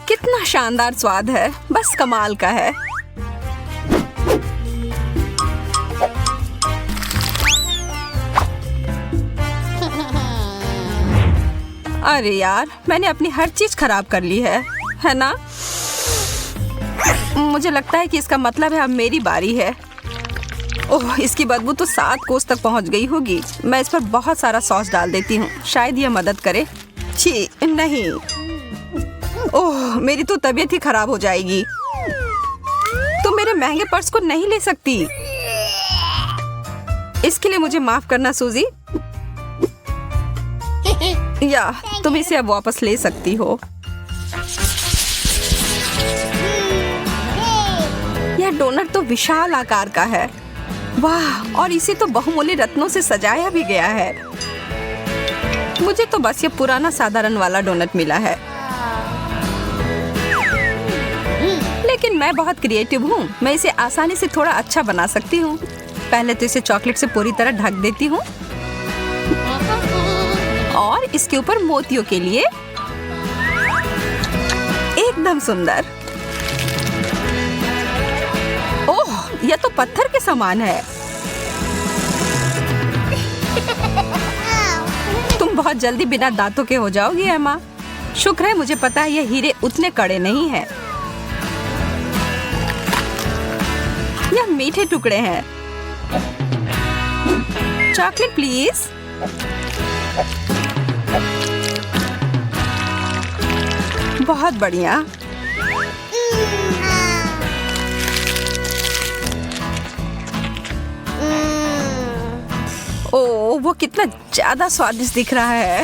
कितना शानदार स्वाद है, बस कमाल का है। अरे यार, मैंने अपनी हर चीज खराब कर ली है ना? मुझे लगता है कि इसका मतलब है अब मेरी बारी है। ओह, इसकी बदबू तो 7 कोस तक पहुंच गई होगी। मैं इस पर बहुत सारा सॉस डाल देती हूँ, शायद यह मदद करे। छी, नहीं। ओह, मेरी तो तबीयत ही खराब हो जाएगी। तुम मेरे महंगे पर्स को नहीं ले सकती। इसके लिए मुझे माफ करना सूजी। या तुम इसे अब वापस ले सकती हो। यह डोनट तो विशाल आकार का है। वाह, और इसे तो बहुमूल्य रत्नों से सजाया भी गया है। मुझे तो बस ये पुराना साधारण वाला डोनट मिला है। लेकिन मैं बहुत क्रिएटिव हूँ। मैं इसे आसानी से थोड़ा अच्छा बना सकती हूँ। पहले तो इसे चॉकलेट से पूरी तरह ढक देती हूँ और इसके ऊपर मोतियों के लिए एकदम सुंदर। ओह, यह तो पत्थर के समान है। तुम बहुत जल्दी बिना दांतों के हो जाओगी एमा। शुक्र है मुझे पता है ये हीरे उतने कड़े नहीं हैं। यह मीठे टुकड़े हैं। Chocolate please. बहुत बढ़िया। ओह, वो कितना ज्यादा स्वादिष्ट दिख रहा है।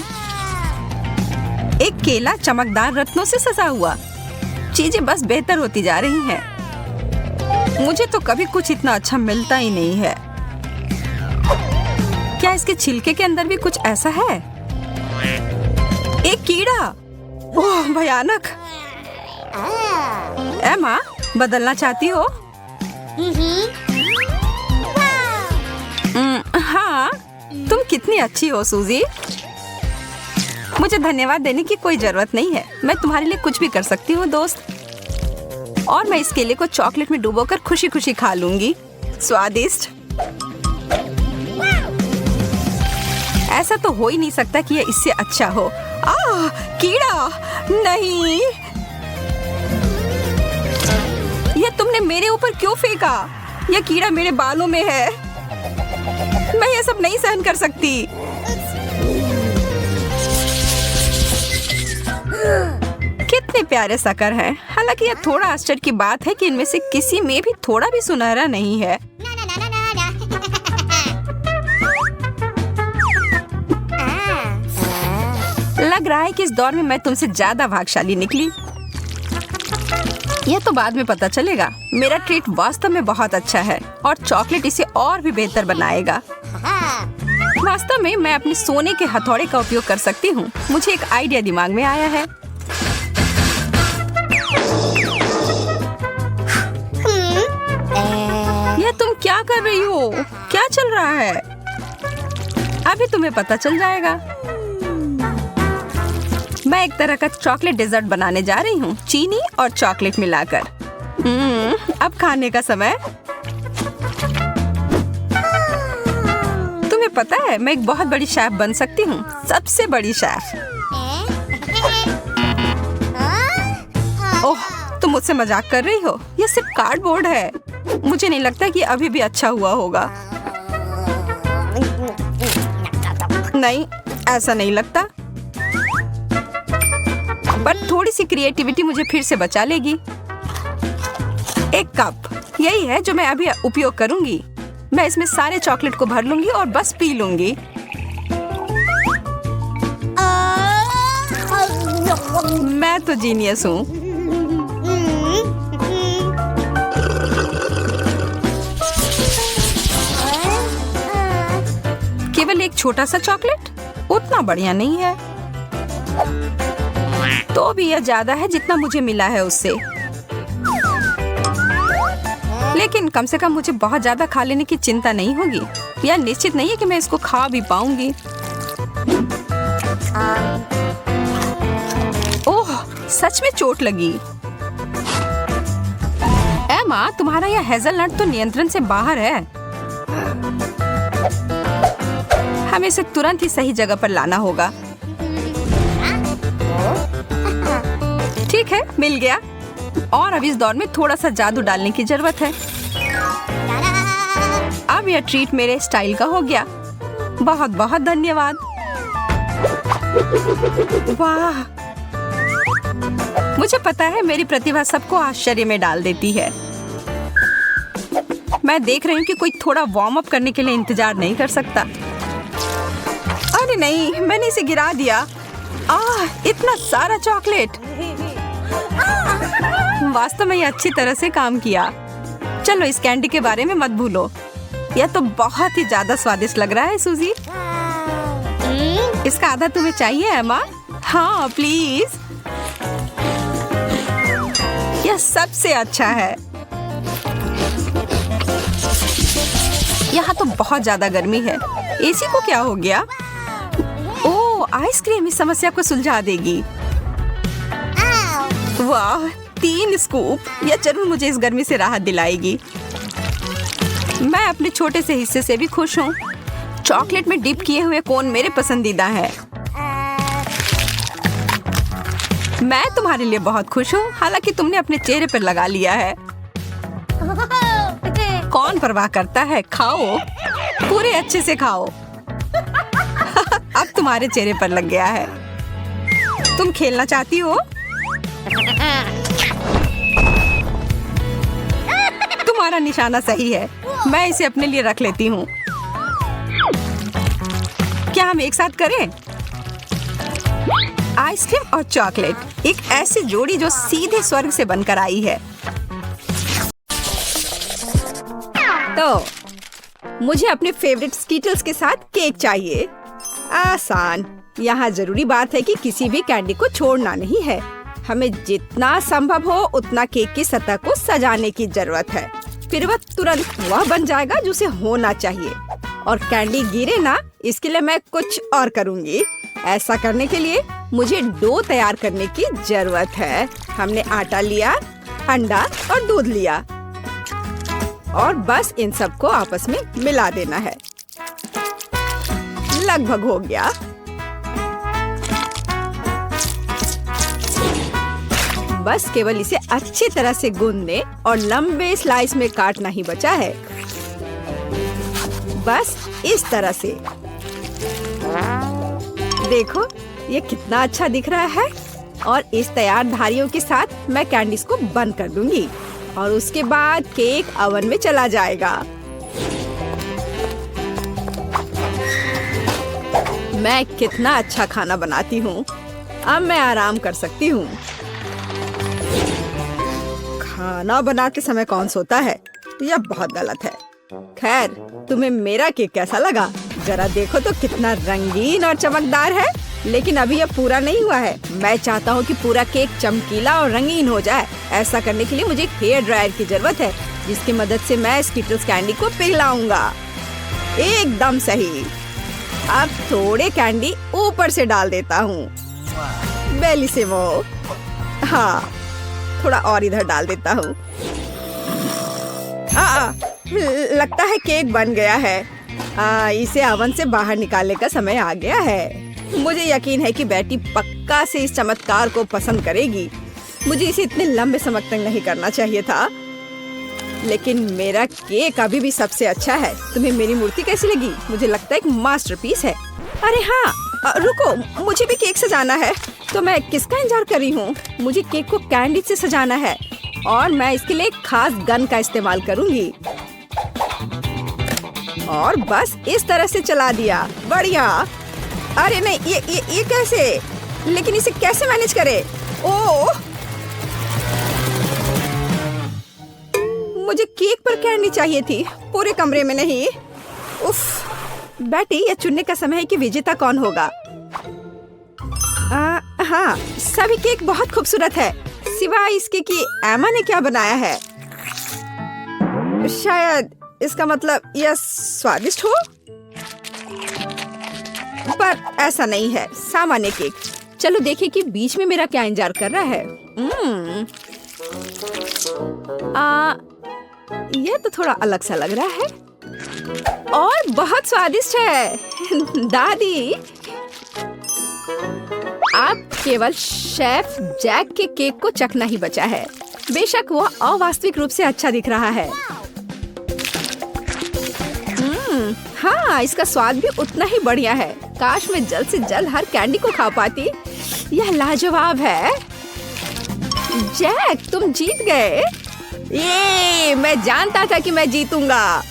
एक केला चमकदार रत्नों से सजा हुआ। चीजें बस बेहतर होती जा रही हैं। मुझे तो कभी कुछ इतना अच्छा मिलता ही नहीं है। क्या इसके छिलके के अंदर भी कुछ ऐसा है? एक कीड़ा। ओह, भयानक। एमा, बदलना चाहती हो? हाँ, तुम कितनी अच्छी हो सूजी। मुझे धन्यवाद देने की कोई जरूरत नहीं है। मैं तुम्हारे लिए कुछ भी कर सकती हूँ दोस्त। और मैं इस केले को चॉकलेट में डुबोकर खुशी खुशी खा लूंगी। स्वादिष्ट। ऐसा तो हो ही नहीं सकता कि यह इससे अच्छा हो। कीड़ा! नहीं, यह तुमने मेरे ऊपर क्यों फेंका? यह कीड़ा मेरे बालों में है। मैं यह सब नहीं सहन कर सकती। कितने प्यारे शक्कर हैं। हालांकि यह थोड़ा आश्चर्य की बात है कि इनमें से किसी में भी थोड़ा भी सुनहरा नहीं है। लग रहा है कि इस दौर में मैं तुमसे ज्यादा भाग्यशाली निकली। यह तो बाद में पता चलेगा। मेरा ट्रीट वास्तव में बहुत अच्छा है और चॉकलेट इसे और भी बेहतर बनाएगा। वास्तव में मैं अपने सोने के हथौड़े का उपयोग कर सकती हूँ। मुझे एक आइडिया दिमाग में आया है। यह तुम क्या कर रही हो? क्या चल रहा है? अभी तुम्हें पता चल जाएगा। मैं एक तरह का चॉकलेट डेजर्ट बनाने जा रही हूँ, चीनी और चॉकलेट मिलाकर। अब खाने का समय। तुम्हें पता है मैं एक बहुत बड़ी शेफ बन सकती हूँ, सबसे बड़ी शेफ। ओह, तुम मुझसे मजाक कर रही हो? यह सिर्फ कार्डबोर्ड है। मुझे नहीं लगता कि अभी भी अच्छा हुआ होगा। नहीं, ऐसा नहीं लगता। पर थोड़ी सी क्रिएटिविटी मुझे फिर से बचा लेगी। एक कप, यही है जो मैं अभी उपयोग करूंगी। मैं इसमें सारे चॉकलेट को भर लूंगी और बस पी लूंगी। मैं तो जीनियस हूँ। केवल एक छोटा सा चॉकलेट उतना बढ़िया नहीं है। तो भी यह ज्यादा है जितना मुझे मिला है उससे। लेकिन कम से कम मुझे बहुत ज्यादा खा लेने की चिंता नहीं होगी। यह निश्चित नहीं है कि मैं इसको खा भी पाऊंगी। ओह, सच में चोट लगी। एमा, तुम्हारा यह हेज़लनट तो नियंत्रण से बाहर है। हमें इसे तुरंत ही सही जगह पर लाना होगा। ठीक है, मिल गया। और अब इस दौर में थोड़ा सा जादू डालने की जरूरत है। अब यह ट्रीट मेरे स्टाइल का हो गया। बहुत बहुत धन्यवाद। वाह, मुझे पता है मेरी प्रतिभा सबको आश्चर्य में डाल देती है। मैं देख रही हूँ कि कोई थोड़ा वार्म अप करने के लिए इंतजार नहीं कर सकता। अरे नहीं, मैंने इसे गिरा दिया। इतना सारा चॉकलेट। वास्तव में ये अच्छी तरह से काम किया। चलो, इस कैंडी के बारे में मत भूलो। यह तो बहुत ही ज्यादा स्वादिष्ट लग रहा है सूजी। इसका आधा तुम्हें चाहिए एमा? हाँ प्लीज। यह सबसे अच्छा है। यहाँ तो बहुत ज्यादा गर्मी है। एसी को क्या हो गया? ओह, आइसक्रीम इस समस्या को सुलझा देगी। वाह, 3 स्कूप। यह जरूर मुझे इस गर्मी से राहत दिलाएगी। मैं अपने छोटे से हिस्से से भी खुश हूँ। चॉकलेट में डिप किए हुए कोन मेरे पसंदीदा है। मैं तुम्हारे लिए बहुत खुश हूँ, हालांकि तुमने अपने चेहरे पर लगा लिया है। कौन परवाह करता है? खाओ, पूरे अच्छे से खाओ। अब तुम्हारे चेहरे पर लग गया है। तुम खेलना चाहती हो? तुम्हारा निशाना सही है। मैं इसे अपने लिए रख लेती हूँ। क्या हम एक साथ करें? आइसक्रीम और चॉकलेट, एक ऐसी जोड़ी जो सीधे स्वर्ग से बनकर आई है। तो मुझे अपने फेवरेट स्कीटल्स के साथ केक चाहिए। आसान। यहाँ जरूरी बात है कि किसी भी कैंडी को छोड़ना नहीं है। हमें जितना संभव हो उतना केक की सतह को सजाने की जरूरत है। फिर वह तुरंत वह बन जाएगा जो उसे होना चाहिए। और कैंडी गिरे ना, इसके लिए मैं कुछ और करूँगी। ऐसा करने के लिए मुझे डो तैयार करने की जरूरत है। हमने आटा लिया, अंडा और दूध लिया। और बस इन सबको आपस में मिला देना है। लगभग हो गया। बस केवल इसे अच्छी तरह से गूंदने और लंबे स्लाइस में काटना ही बचा है। बस इस तरह से। देखो ये कितना अच्छा दिख रहा है। और इस तैयार धारियों के साथ मैं कैंडीज को बंद कर दूंगी और उसके बाद केक ओवन में चला जाएगा। मैं कितना अच्छा खाना बनाती हूँ। अब मैं आराम कर सकती हूँ। खाना बनाते समय कौन सोता है? यह बहुत गलत है। खैर, तुम्हें मेरा केक कैसा लगा? जरा देखो तो कितना रंगीन और चमकदार है। लेकिन अभी यह पूरा नहीं हुआ है। मैं चाहता हूँ कि पूरा केक चमकीला और रंगीन हो जाए। ऐसा करने के लिए मुझे एक हेयर ड्रायर की जरूरत है, जिसकी मदद से मैं स्किटल्स कैंडी को पिघलाऊंगा। एकदम सही। अब थोड़े कैंडी ऊपर से डाल देता हूँ। बेलिसिमो। हाँ, थोड़ा और इधर डाल देता हूँ। लगता है केक बन गया है। इसे ओवन से बाहर निकालने का समय आ गया है। मुझे यकीन है कि बेटी पक्का से इस चमत्कार को पसंद करेगी। मुझे इसे इतने लंबे समय तक नहीं करना चाहिए था, लेकिन मेरा केक अभी भी सबसे अच्छा है। तुम्हें मेरी मूर्ति कैसी लगी? मुझे लगता है एक मास्टरपीस है। अरे हाँ, रुको, मुझे भी केक सजाना है। तो मैं किसका इंतजार कर रही हूँ? मुझे केक को कैंडी से सजाना है और मैं इसके लिए एक खास गन का इस्तेमाल करूँगी। और बस इस तरह से चला दिया। बढ़िया। अरे नहीं, ये कैसे? लेकिन इसे कैसे मैनेज करे? ओह, मुझे केक पर कैंडी चाहिए थी, पूरे कमरे में नहीं। उफ, बेटी, यह चुनने का समय है कि विजेता कौन होगा। हाँ, सभी केक बहुत खूबसूरत है, सिवाय इसके कि एमा ने क्या बनाया है। शायद इसका मतलब यह स्वादिष्ट हो, पर ऐसा नहीं है। सामान्य केक। चलो देखें कि बीच में मेरा क्या इंतजार कर रहा है। यह तो थोड़ा अलग सा लग रहा है और बहुत स्वादिष्ट है। दादी, आप केवल शेफ जैक के केक को चखना ही बचा है। बेशक वह अवास्तविक रूप से अच्छा दिख रहा है। हाँ, इसका स्वाद भी उतना ही बढ़िया है। काश मैं जल्द से जल्द हर कैंडी को खा पाती। यह लाजवाब है। जैक, तुम जीत गए। ये मैं जानता था कि मैं जीतूंगा।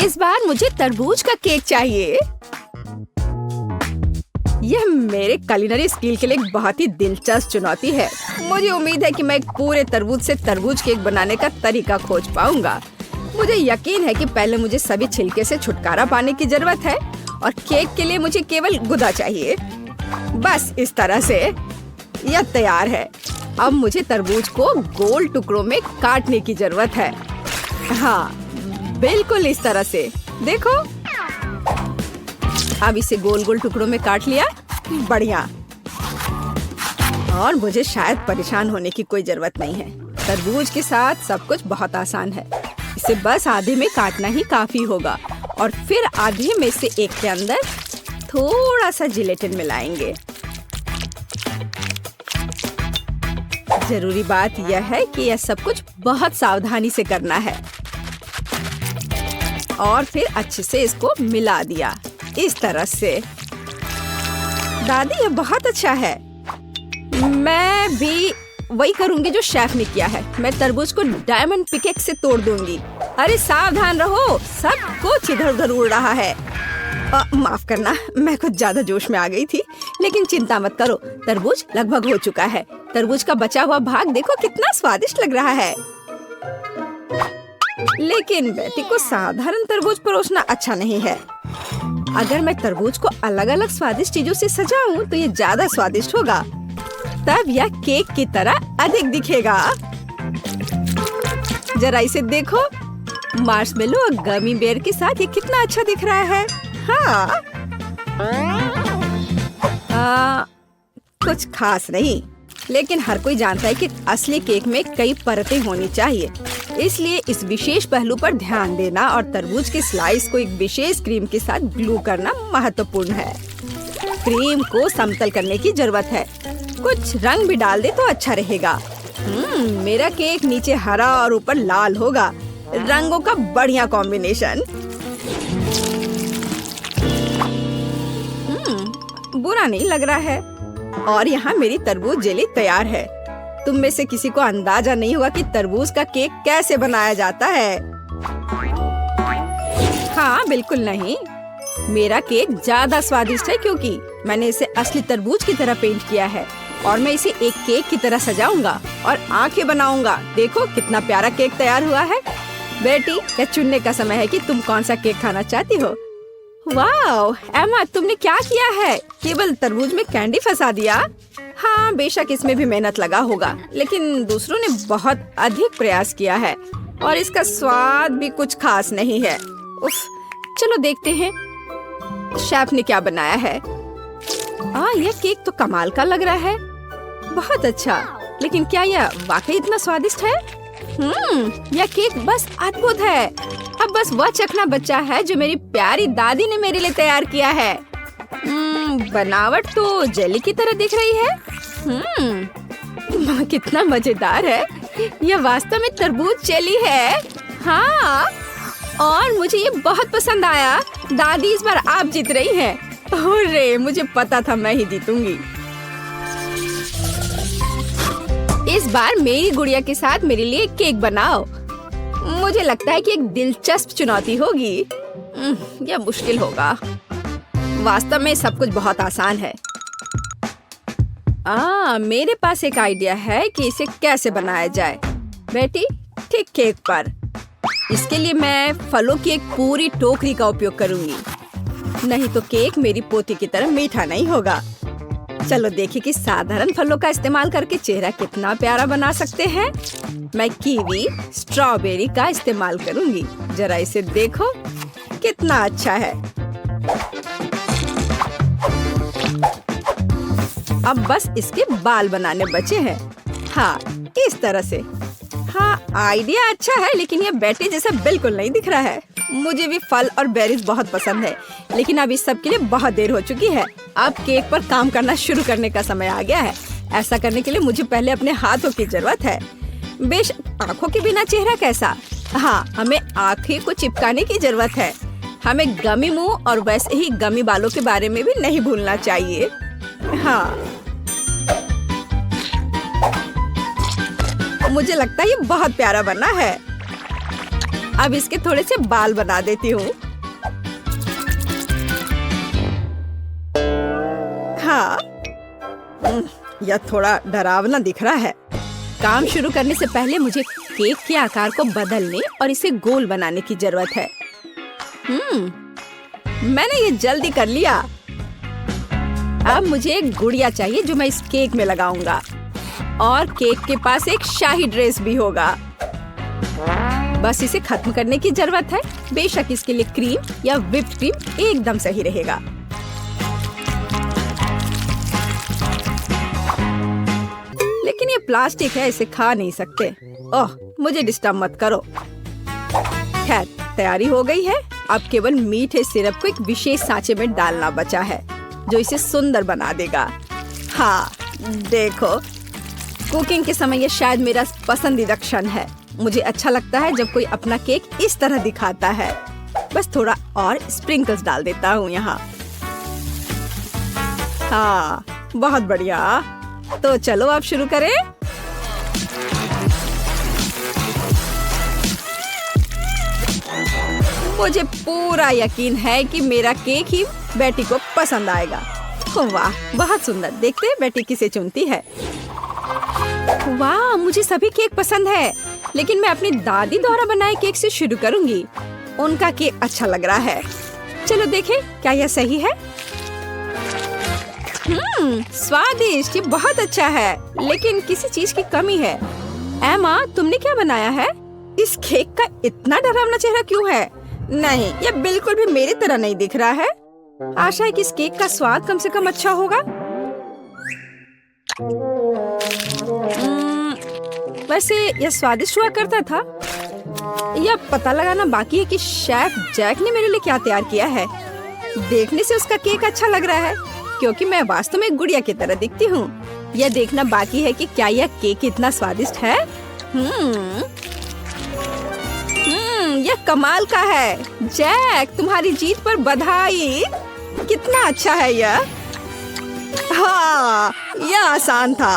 इस बार मुझे तरबूज का केक चाहिए। यह मेरे कुलिनरी स्किल के लिए एक बहुत ही दिलचस्प चुनौती है। मुझे उम्मीद है कि मैं एक पूरे तरबूज से तरबूज केक बनाने का तरीका खोज पाऊंगा। मुझे यकीन है कि पहले मुझे सभी छिलके से छुटकारा पाने की जरूरत है और केक के लिए मुझे केवल गुदा चाहिए। बस इस तरह से यह तैयार है। अब मुझे तरबूज को गोल टुकड़ों में काटने की जरूरत है। हाँ, बिल्कुल इस तरह से। देखो, अब इसे गोल गोल टुकड़ों में काट लिया। बढ़िया। और मुझे शायद परेशान होने की कोई जरूरत नहीं है। तरबूज के साथ सब कुछ बहुत आसान है। इसे बस आधे में काटना ही काफी होगा और फिर आधे में से एक के अंदर थोड़ा सा जिलेटिन मिलाएंगे। जरूरी बात यह है कि यह सब कुछ बहुत सावधानी से करना है। और फिर अच्छे से इसको मिला दिया इस तरह से। दादी, ये बहुत अच्छा है। मैं भी वही करूंगी जो शेफ ने किया है। मैं तरबूज को डायमंड पिकेक्स से तोड़ दूंगी। अरे सावधान रहो, सब कुछ इधर उधर उड़ रहा है। माफ करना, मैं कुछ ज्यादा जोश में आ गई थी। लेकिन चिंता मत करो, तरबूज लगभग हो चुका है। तरबूज का बचा हुआ भाग देखो कितना स्वादिष्ट लग रहा है। लेकिन बेटी को साधारण तरबूज परोसना अच्छा नहीं है। अगर मैं तरबूज को अलग अलग स्वादिष्ट चीजों से सजाऊं तो ये ज्यादा स्वादिष्ट होगा। तब यह केक की तरह अधिक दिखेगा। जरा इसे देखो, मार्शमेलो और गमी बेयर के साथ ये कितना अच्छा दिख रहा है। हाँ, कुछ खास नहीं। लेकिन हर कोई जानता है कि असली केक में कई परतें होनी चाहिए, इसलिए इस विशेष पहलू पर ध्यान देना और तरबूज के स्लाइस को एक विशेष क्रीम के साथ ग्लू करना महत्वपूर्ण है। क्रीम को समतल करने की जरूरत है। कुछ रंग भी डाल दे तो अच्छा रहेगा। मेरा केक नीचे हरा और ऊपर लाल होगा। रंगों का बढ़िया कॉम्बिनेशन। बुरा नहीं लग रहा है। और यहाँ मेरी तरबूज जेली तैयार है। तुम में से किसी को अंदाजा नहीं हुआ कि तरबूज का केक कैसे बनाया जाता है। हाँ, बिल्कुल नहीं। मेरा केक ज्यादा स्वादिष्ट है क्योंकि मैंने इसे असली तरबूज की तरह पेंट किया है और मैं इसे एक केक की तरह सजाऊंगा और आंखें बनाऊंगा। देखो कितना प्यारा केक तैयार हुआ है। बेटी, यह चुनने का समय है कि तुम कौन सा केक खाना चाहती हो। वाह एमा, तुमने क्या किया है? केवल तरबूज में कैंडी फंसा दिया। हाँ, बेशक इसमें भी मेहनत लगा होगा, लेकिन दूसरों ने बहुत अधिक प्रयास किया है और इसका स्वाद भी कुछ खास नहीं है। उफ, चलो देखते हैं शेफ ने क्या बनाया है। यह केक तो कमाल का लग रहा है। बहुत अच्छा, लेकिन क्या यह वाकई इतना स्वादिष्ट है? यह केक बस अद्भुत है। अब बस वह चखना बचा है जो मेरी प्यारी दादी ने मेरे लिए तैयार किया है। बनावट तो जेली की तरह दिख रही है। कितना मजेदार है। यह वास्तव में तरबूज जेली है। हाँ, और मुझे ये बहुत पसंद आया। दादी, इस बार आप जीत रही हैं। अरे, मुझे पता था मैं ही जीतूंगी। इस बार मेरी गुड़िया के साथ मेरे लिए केक बनाओ। मुझे लगता है कि एक दिलचस्प चुनौती होगी। यह मुश्किल होगा। वास्तव में सब कुछ बहुत आसान है। मेरे पास एक आइडिया है कि इसे कैसे बनाया जाए। बेटी, ठीक केक पर। इसके लिए मैं फलों की एक पूरी टोकरी का उपयोग करूंगी। नहीं तो केक मेरी पोती की तरह मीठा नहीं होगा। चलो देखिए कि साधारण फलों का इस्तेमाल करके चेहरा कितना प्यारा बना सकते हैं। मैं कीवी, स्ट्रॉबेरी का इस्तेमाल करूंगी। जरा इसे देखो, कितना अच्छा है। अब बस इसके बाल बनाने बचे हैं। हाँ, इस तरह से। हाँ, आइडिया अच्छा है, लेकिन यह बैटरी जैसा बिल्कुल नहीं दिख रहा है। मुझे भी फल और बेरीज बहुत पसंद है, लेकिन अब इस सब के लिए बहुत देर हो चुकी है। अब केक पर काम करना शुरू करने का समय आ गया है। ऐसा करने के लिए मुझे पहले अपने हाथों की जरूरत है। बेशक आँखों के बिना चेहरा कैसा। हाँ, हमें आँखें को चिपकाने की जरूरत है। हमें गमी मुंह और वैसे ही गमी बालों के बारे में भी नहीं भूलना चाहिए। हाँ, मुझे लगता है ये बहुत प्यारा बना है। अब इसके थोड़े से बाल बना देती हूँ। हाँ, यह थोड़ा डरावना दिख रहा है। काम शुरू करने से पहले मुझे केक के आकार को बदलने और इसे गोल बनाने की जरूरत है। मैंने ये जल्दी कर लिया। अब मुझे एक गुड़िया चाहिए जो मैं इस केक में लगाऊंगा, और केक के पास एक शाही ड्रेस भी होगा। बस इसे खत्म करने की जरूरत है। बेशक इसके लिए क्रीम या व्हिप्ड क्रीम एकदम सही रहेगा। लेकिन ये प्लास्टिक है, इसे खा नहीं सकते। ओह, मुझे डिस्टर्ब मत करो। खैर, तैयारी हो गई है। अब केवल मीठे सिरप को एक विशेष सांचे में डालना बचा है, जो इसे सुंदर बना देगा। हाँ, देखो, कुकिंग के समय ये शायद मेरा पसंदीदा क्षण है। मुझे अच्छा लगता है जब कोई अपना केक इस तरह दिखाता है। बस थोड़ा और स्प्रिंकल्स डाल देता हूँ यहाँ। हाँ, बहुत बढ़िया। तो चलो अब शुरू करें। मुझे पूरा यकीन है कि मेरा केक ही बेटी को पसंद आएगा। वाह, बहुत सुंदर। देखते हैं बेटी किसे चुनती है। वाह, मुझे सभी केक पसंद है, लेकिन मैं अपनी दादी द्वारा बनाए केक से शुरू करूंगी। उनका केक अच्छा लग रहा है। चलो देखें क्या यह सही है। स्वादिष्ट, ये बहुत अच्छा है, लेकिन किसी चीज की कमी है। एमा, तुमने क्या बनाया है? इस केक का इतना डरावना चेहरा क्यों है? नहीं, यह बिल्कुल भी मेरी तरह नहीं दिख रहा है। आशा है कि इस केक का स्वाद कम से कम अच्छा होगा। वैसे यह स्वादिष्ट हुआ करता था। यह पता लगाना बाकी है कि शेफ जैक ने मेरे लिए क्या तैयार किया है। देखने से उसका केक अच्छा लग रहा है क्योंकि मैं वास्तव में एक गुड़िया की तरह दिखती हूँ। यह देखना बाकी है कि क्या यह केक इतना स्वादिष्ट है। यह कमाल का है। जैक, तुम्हारी जीत पर बधाई। कितना अच्छा है यह। हाँ, यह आसान था।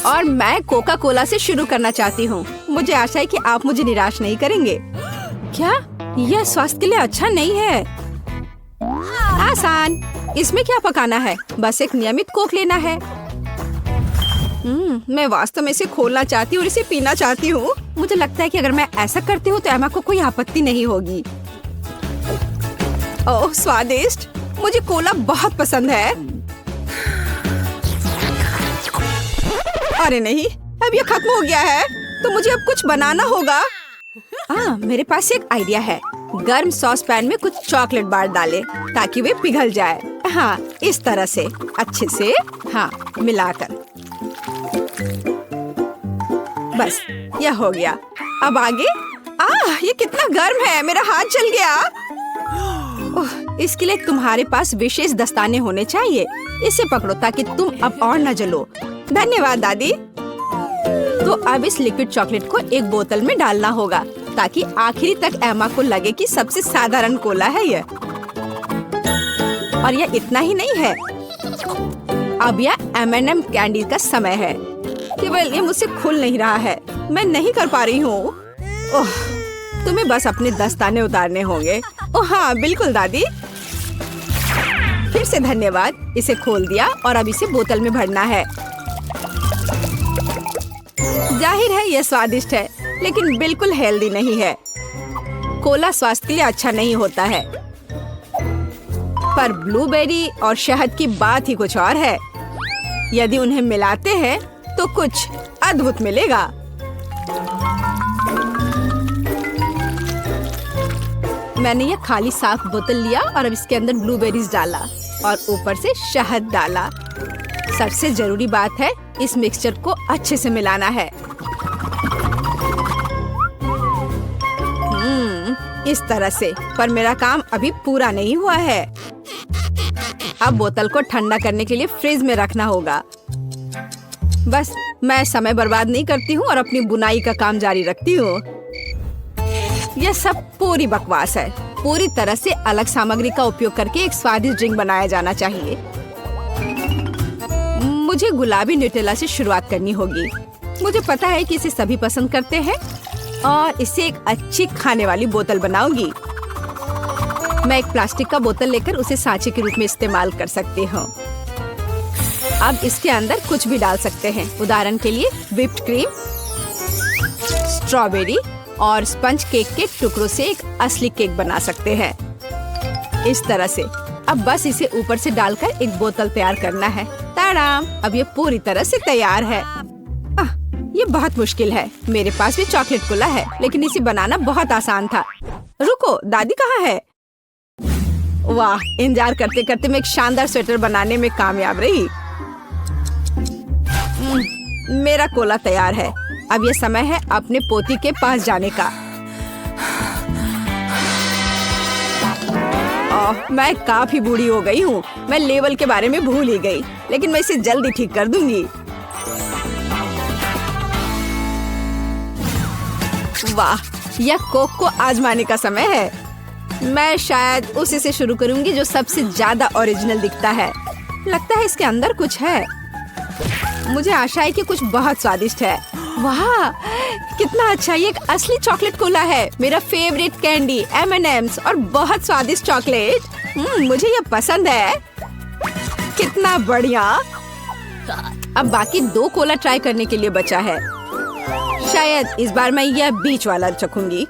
और मैं कोका कोला से शुरू करना चाहती हूँ। मुझे आशा है कि आप मुझे निराश नहीं करेंगे। क्या यह स्वास्थ्य के लिए अच्छा नहीं है? आसान। इसमें क्या पकाना है? बस एक नियमित कोक लेना है। मैं वास्तव में इसे खोलना चाहती हूँ और इसे पीना चाहती हूँ। मुझे लगता है कि अगर मैं ऐसा करती हूँ तो एमा को कोई आपत्ति नहीं होगी। ओह, स्वादिष्ट। मुझे कोला बहुत पसंद है। अरे नहीं, अब ये खत्म हो गया है तो मुझे अब कुछ बनाना होगा। मेरे पास एक आइडिया है। गर्म सॉस पैन में कुछ चॉकलेट बार डालें ताकि वे पिघल जाए। हाँ, इस तरह से अच्छे से मिलाकर। बस यह हो गया। अब आगे। ये कितना गर्म है, मेरा हाथ जल गया। इसके लिए तुम्हारे पास विशेष दस्ताने होने चाहिए। इसे पकड़ो ताकि तुम अब और न जलो। धन्यवाद दादी। तो अब इस लिक्विड चॉकलेट को एक बोतल में डालना होगा ताकि आखिरी तक एमा को लगे कि सबसे साधारण कोला है यह। और यह इतना ही नहीं है। अब यह M&M कैंडी का समय है। केवल ये मुझसे खुल नहीं रहा है। मैं नहीं कर पा रही हूँ। तुम्हें बस अपने दस्ताने उतारने होंगे। ओह हाँ, बिल्कुल दादी। फिर से धन्यवाद। इसे खोल दिया और अब इसे बोतल में भरना है। जाहिर है यह स्वादिष्ट है लेकिन बिल्कुल हेल्दी नहीं है। कोला स्वास्थ्य के लिए अच्छा नहीं होता है। पर ब्लूबेरी और शहद की बात ही कुछ और है। यदि उन्हें मिलाते हैं तो कुछ अद्भुत मिलेगा। मैंने यह खाली साफ बोतल लिया और अब इसके अंदर ब्लूबेरीज डाला और ऊपर से शहद डाला। सबसे जरूरी बात है इस मिक्सचर को अच्छे से मिलाना है। इस तरह से। पर मेरा काम अभी पूरा नहीं हुआ है। अब बोतल को ठंडा करने के लिए फ्रिज में रखना होगा। बस मैं समय बर्बाद नहीं करती हूँ और अपनी बुनाई का काम जारी रखती हूँ। यह सब पूरी बकवास है। पूरी तरह से अलग सामग्री का उपयोग करके एक स्वादिष्ट ड्रिंक बनाया जाना चाहिए। मुझे गुलाबी न्यूटेला से शुरुआत करनी होगी। मुझे पता है कि इसे सभी पसंद करते हैं और इससे एक अच्छी खाने वाली बोतल बनाऊंगी। मैं एक प्लास्टिक का बोतल लेकर उसे सांचे के रूप में इस्तेमाल कर सकती हूँ। अब इसके अंदर कुछ भी डाल सकते हैं। उदाहरण के लिए व्हिप्ड क्रीम, स्ट्रॉबेरी और स्पंज केक के टुकड़ों से एक असली केक बना सकते हैं। इस तरह से। अब बस इसे ऊपर से डालकर एक बोतल तैयार करना है। ताड़ाम! अब ये पूरी तरह से तैयार है। ये बहुत मुश्किल है। मेरे पास भी चॉकलेट कोला है लेकिन इसे बनाना बहुत आसान था। रुको, दादी कहाँ है? वाह, इंतजार करते करते मैं एक शानदार स्वेटर बनाने में कामयाब रही। मेरा कोला तैयार है। अब ये समय है अपने पोती के पास जाने का। मैं काफी बूढ़ी हो गई हूँ। मैं लेवल के बारे में भूल ही गई, लेकिन मैं इसे जल्दी ठीक कर दूंगी। वाह, यह कोक को आजमाने का समय है। मैं शायद उसी से शुरू करूंगी जो सबसे ज्यादा ओरिजिनल दिखता है। लगता है इसके अंदर कुछ है। मुझे आशा है कि कुछ बहुत स्वादिष्ट है। वाह, कितना अच्छा! ये एक असली चॉकलेट कोला है। मेरा फेवरेट कैंडी M&M's और बहुत स्वादिष्ट चॉकलेट। मुझे ये पसंद है। कितना बढ़िया! अब बाकी 2 कोला ट्राई करने के लिए बचा है। शायद इस बार मैं यह बीच वाला चखूंगी।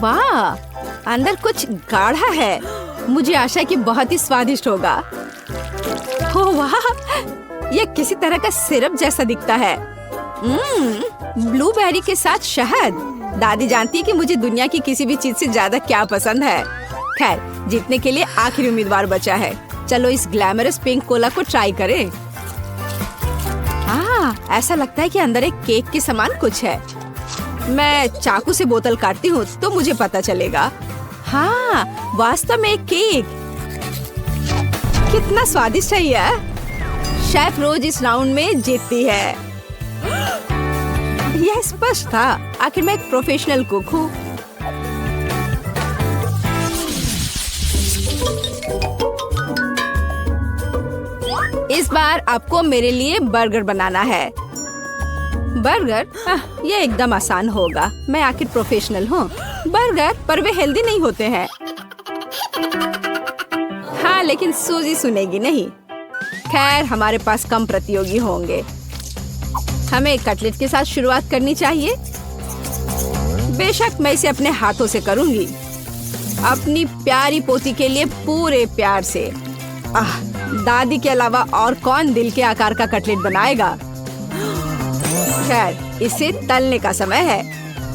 वाह, अंदर कुछ गाढ़ा है। मुझे आशा है कि बहुत ही स्वादिष्ट होगा। ओह वाह, यह किसी तरह का सिरप जैसा दिखता है। ब्लूबेरी के साथ शहद। दादी जानती है कि मुझे दुनिया की किसी भी चीज से ज्यादा क्या पसंद है। खैर, जीतने के लिए आखिरी उम्मीदवार बचा है। चलो इस ग्लैमरस पिंक कोला को ट्राई करें। ऐसा लगता है कि अंदर एक केक के समान कुछ है। मैं चाकू से बोतल काटती हूँ तो मुझे पता चलेगा। हाँ, वास्तव में एक केक। कितना स्वादिष्ट है यह। शेफ रोज इस राउंड में जीतती है। यह स्पष्ट था। आखिर मैं एक प्रोफेशनल कुक हूँ। इस बार आपको मेरे लिए बर्गर बनाना है। बर्गर? ये एकदम आसान होगा। मैं आखिर प्रोफेशनल हूँ। बर्गर पर वे हेल्दी नहीं होते हैं। हाँ, लेकिन सूजी सुनेगी नहीं। खैर, हमारे पास कम प्रतियोगी होंगे। हमें कटलेट के साथ शुरुआत करनी चाहिए। बेशक मैं इसे अपने हाथों से करूंगी, अपनी प्यारी पोती के लिए पूरे प्यार से। दादी के अलावा और कौन दिल के आकार का कटलेट बनाएगा। खैर, इसे तलने का समय है।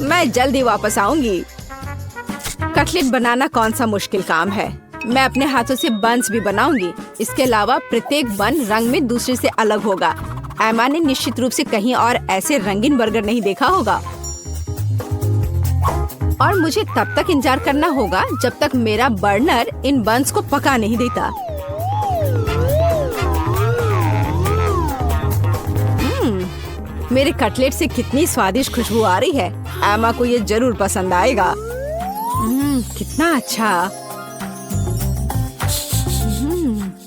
मैं जल्दी वापस आऊंगी। कटलेट बनाना कौन सा मुश्किल काम है। मैं अपने हाथों से बन्स भी बनाऊंगी। इसके अलावा प्रत्येक बन रंग में दूसरे से अलग होगा। एमा ने निश्चित रूप से कहीं और ऐसे रंगीन बर्गर नहीं देखा होगा। और मुझे तब तक इंतजार करना होगा जब तक मेरा बर्नर इन बन्स को पका नहीं देता। मेरे कटलेट से कितनी स्वादिष्ट खुशबू आ रही है। एमा को ये जरूर पसंद आएगा। कितना अच्छा।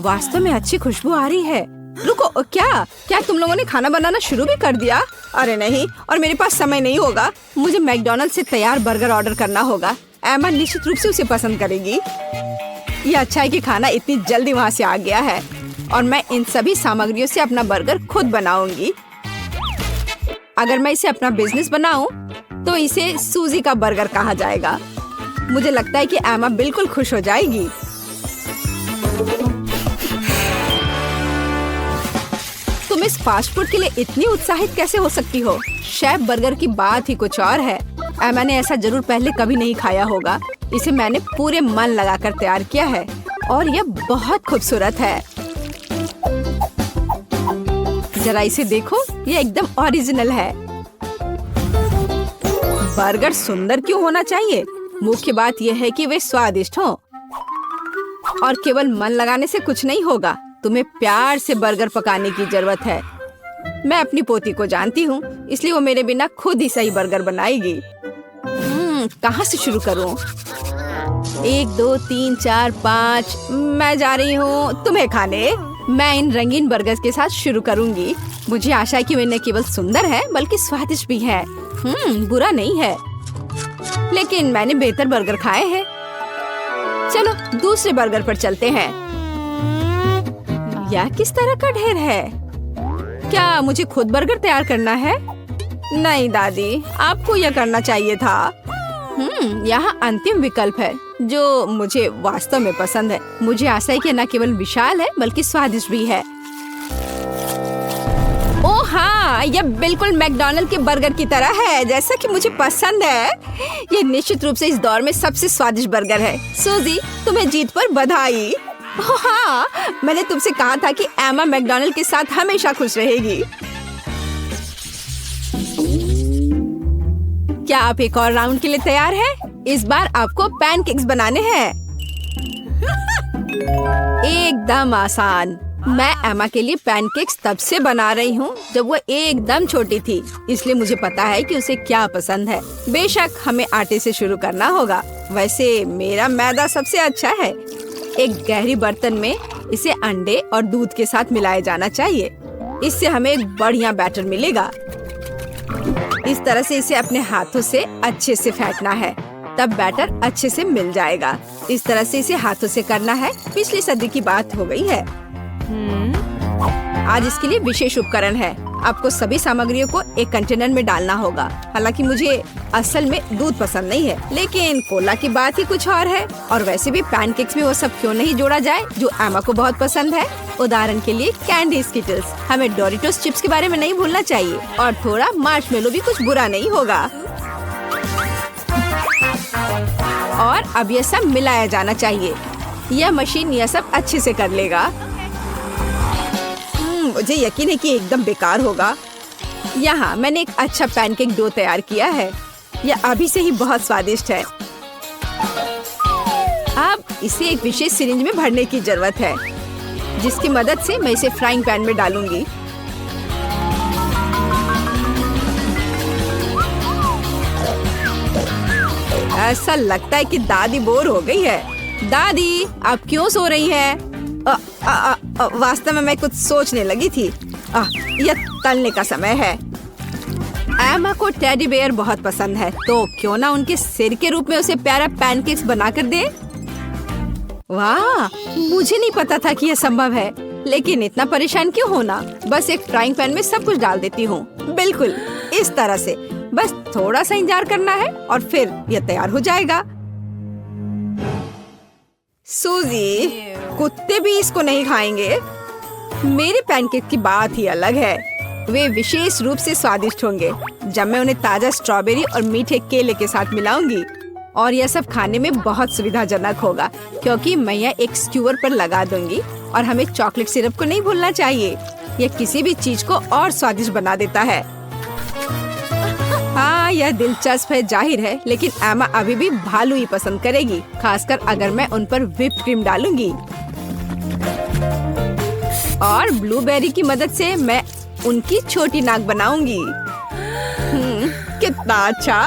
वास्तव में अच्छी खुशबू आ रही है। रुको, क्या तुम लोगों ने खाना बनाना शुरू भी कर दिया? अरे नहीं, और मेरे पास समय नहीं होगा। मुझे मैकडॉनल्ड से तैयार बर्गर ऑर्डर करना होगा। एमा निश्चित रूप से उसे पसंद करेगी। ये अच्छा है कि खाना इतनी जल्दी वहाँ से आ गया है और मैं इन सभी सामग्रियों से अपना बर्गर खुद बनाऊंगी। अगर मैं इसे अपना बिजनेस बनाऊं, तो इसे सूजी का बर्गर कहा जाएगा। मुझे लगता है कि एमा बिल्कुल खुश हो जाएगी। तुम इस फास्ट फूड के लिए इतनी उत्साहित कैसे हो सकती हो? शेफ बर्गर की बात ही कुछ और है। एमा ने ऐसा जरूर पहले कभी नहीं खाया होगा। इसे मैंने पूरे मन लगाकर तैयार किया है और यह बहुत खूबसूरत है। जरा इसे देखो, ये एकदम ओरिजिनल है। बर्गर सुंदर क्यों होना चाहिए? मुख्य बात यह है कि वे स्वादिष्ट हों। और केवल मन लगाने से कुछ नहीं होगा। तुम्हें प्यार से बर्गर पकाने की जरूरत है। मैं अपनी पोती को जानती हूँ, इसलिए वो मेरे बिना खुद ही सही बर्गर बनाएगी। कहाँ से शुरू करूँ? 1 2 3 4 5। मैं जा रही हूँ तुम्हें खाने। मैं इन रंगीन बर्गर्स के साथ शुरू करूंगी। मुझे आशा है कि वे न केवल सुंदर है बल्कि स्वादिष्ट भी है। बुरा नहीं है, लेकिन मैंने बेहतर बर्गर खाए हैं। चलो दूसरे बर्गर पर चलते हैं। यह किस तरह का ढेर है? क्या मुझे खुद बर्गर तैयार करना है? नहीं दादी, आपको यह करना चाहिए था। यहाँ अंतिम विकल्प है जो मुझे वास्तव में पसंद है। मुझे आशा है कि न केवल विशाल है बल्कि स्वादिष्ट भी है। ओह हाँ, यह बिल्कुल मैकडॉनल्ड के बर्गर की तरह है, जैसा कि मुझे पसंद है। यह निश्चित रूप से इस दौर में सबसे स्वादिष्ट बर्गर है। सूजी, तुम्हें जीत पर बधाई। ओह हाँ, मैंने तुमसे कहा था कि एमा मैकडॉनल्ड के साथ हमेशा खुश रहेगी। क्या आप एक और राउंड के लिए तैयार हैं? इस बार आपको पैनकेक्स बनाने हैं। एकदम आसान। मैं एमा के लिए पैनकेक्स तब से बना रही हूँ जब वो एकदम छोटी थी, इसलिए मुझे पता है कि उसे क्या पसंद है। बेशक हमें आटे से शुरू करना होगा। वैसे मेरा मैदा सबसे अच्छा है। एक गहरी बर्तन में इसे अंडे और दूध के साथ मिलाया जाना चाहिए। इससे हमें एक बढ़िया बैटर मिलेगा। इस तरह से इसे अपने हाथों से अच्छे से फेंटना है, तब बैटर अच्छे से मिल जाएगा। इस तरह से इसे हाथों से करना है। पिछली सदी की बात हो गई है। आज इसके लिए विशेष उपकरण है। आपको सभी सामग्रियों को एक कंटेनर में डालना होगा। हालांकि मुझे असल में दूध पसंद नहीं है, लेकिन कोला की बात ही कुछ और है। और वैसे भी पैनकेक्स में वो सब क्यों नहीं जोड़ा जाए जो एमा को बहुत पसंद है। उदाहरण के लिए कैंडी स्किटल्स। हमें डोरिटोस चिप्स के बारे में नहीं भूलना चाहिए। और थोड़ा मार्शमेलो भी कुछ बुरा नहीं होगा। और अब यह सब मिलाया जाना चाहिए। यह मशीन यह सब अच्छे से कर लेगा। मुझे यकीन है कि एकदम बेकार होगा। यहाँ मैंने एक अच्छा पैनकेक डो तैयार किया है। यह अभी से ही बहुत स्वादिष्ट है। अब इसे एक विशेष सिरिंज में भरने की जरूरत है, जिसकी मदद से मैं इसे फ्राइंग पैन में डालूंगी। ऐसा लगता है कि दादी बोर हो गई है। दादी, आप क्यों सो रही है? वास्तव में मैं कुछ सोचने लगी थी। यह तलने का समय है। एमा को टेडी बेयर बहुत पसंद है, तो क्यों ना उनके सिर के रूप में उसे प्यारा पैनकेक्स बनाकर दे। वाह, मुझे नहीं पता था कि यह संभव है, लेकिन इतना परेशान क्यों होना। बस एक फ्राइंग पैन में सब कुछ डाल देती हूँ। बिल्कुल इस तरह से। बस थोड़ा सा इंतजार करना है और फिर यह तैयार हो जाएगा। सूजी, कुत्ते भी इसको नहीं खाएंगे। मेरे पैनकेक की बात ही अलग है। वे विशेष रूप से स्वादिष्ट होंगे जब मैं उन्हें ताजा स्ट्रॉबेरी और मीठे केले के साथ मिलाऊंगी। और यह सब खाने में बहुत सुविधाजनक होगा, क्योंकि मैं यह एक स्क्यूअर पर लगा दूंगी। और हमें चॉकलेट सिरप को नहीं भूलना चाहिए। यह किसी भी चीज को और स्वादिष्ट बना देता है। हाँ, यह दिलचस्प है जाहिर है, लेकिन एमा अभी भी भालू ही पसंद करेगी, खासकर अगर मैं उन पर व्हिप्ड क्रीम डालूंगी। और ब्लूबेरी की मदद से मैं उनकी छोटी नाक बनाऊंगी। कितना अच्छा।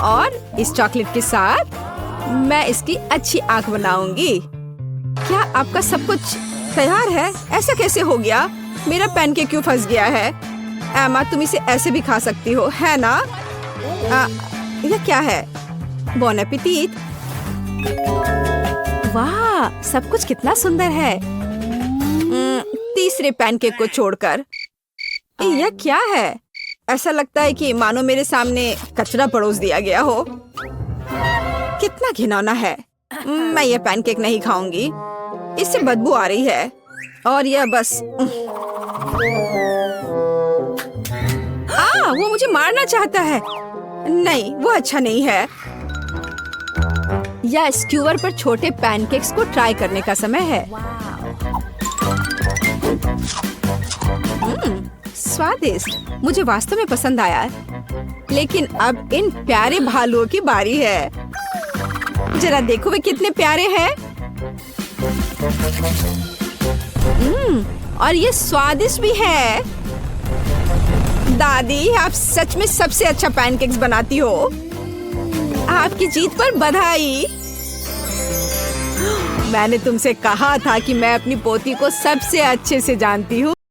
और इस चॉकलेट के साथ मैं इसकी अच्छी आंख बनाऊंगी। क्या आपका सब कुछ तैयार है? ऐसा कैसे हो गया? मेरा पैनकेक क्यों फंस गया है? एमा, तुम इसे ऐसे भी खा सकती हो, है ना? यह क्या है? बॉन एपेटिट। वाह, सब कुछ कितना सुंदर है। तीसरे पैनकेक को छोड़कर। यह क्या है? ऐसा लगता है कि मानो मेरे सामने कचरा परोस दिया गया हो। कितना घिनौना है। मैं यह पैनकेक नहीं खाऊंगी। इससे बदबू आ रही है। और यह बस वो मुझे मारना चाहता है। नहीं, वो अच्छा नहीं है। या स्क्यूअर पर छोटे पैनकेक्स को ट्राई करने का समय है। स्वादिष्ट, मुझे वास्तव में पसंद आया। लेकिन अब इन प्यारे भालुओं की बारी है। जरा देखो वे कितने प्यारे हैं। और ये स्वादिष्ट भी है। दादी, आप सच में सबसे अच्छा पैनकेक्स बनाती हो। आपकी जीत पर बधाई। मैंने तुमसे कहा था कि मैं अपनी पोती को सबसे अच्छे से जानती हूँ।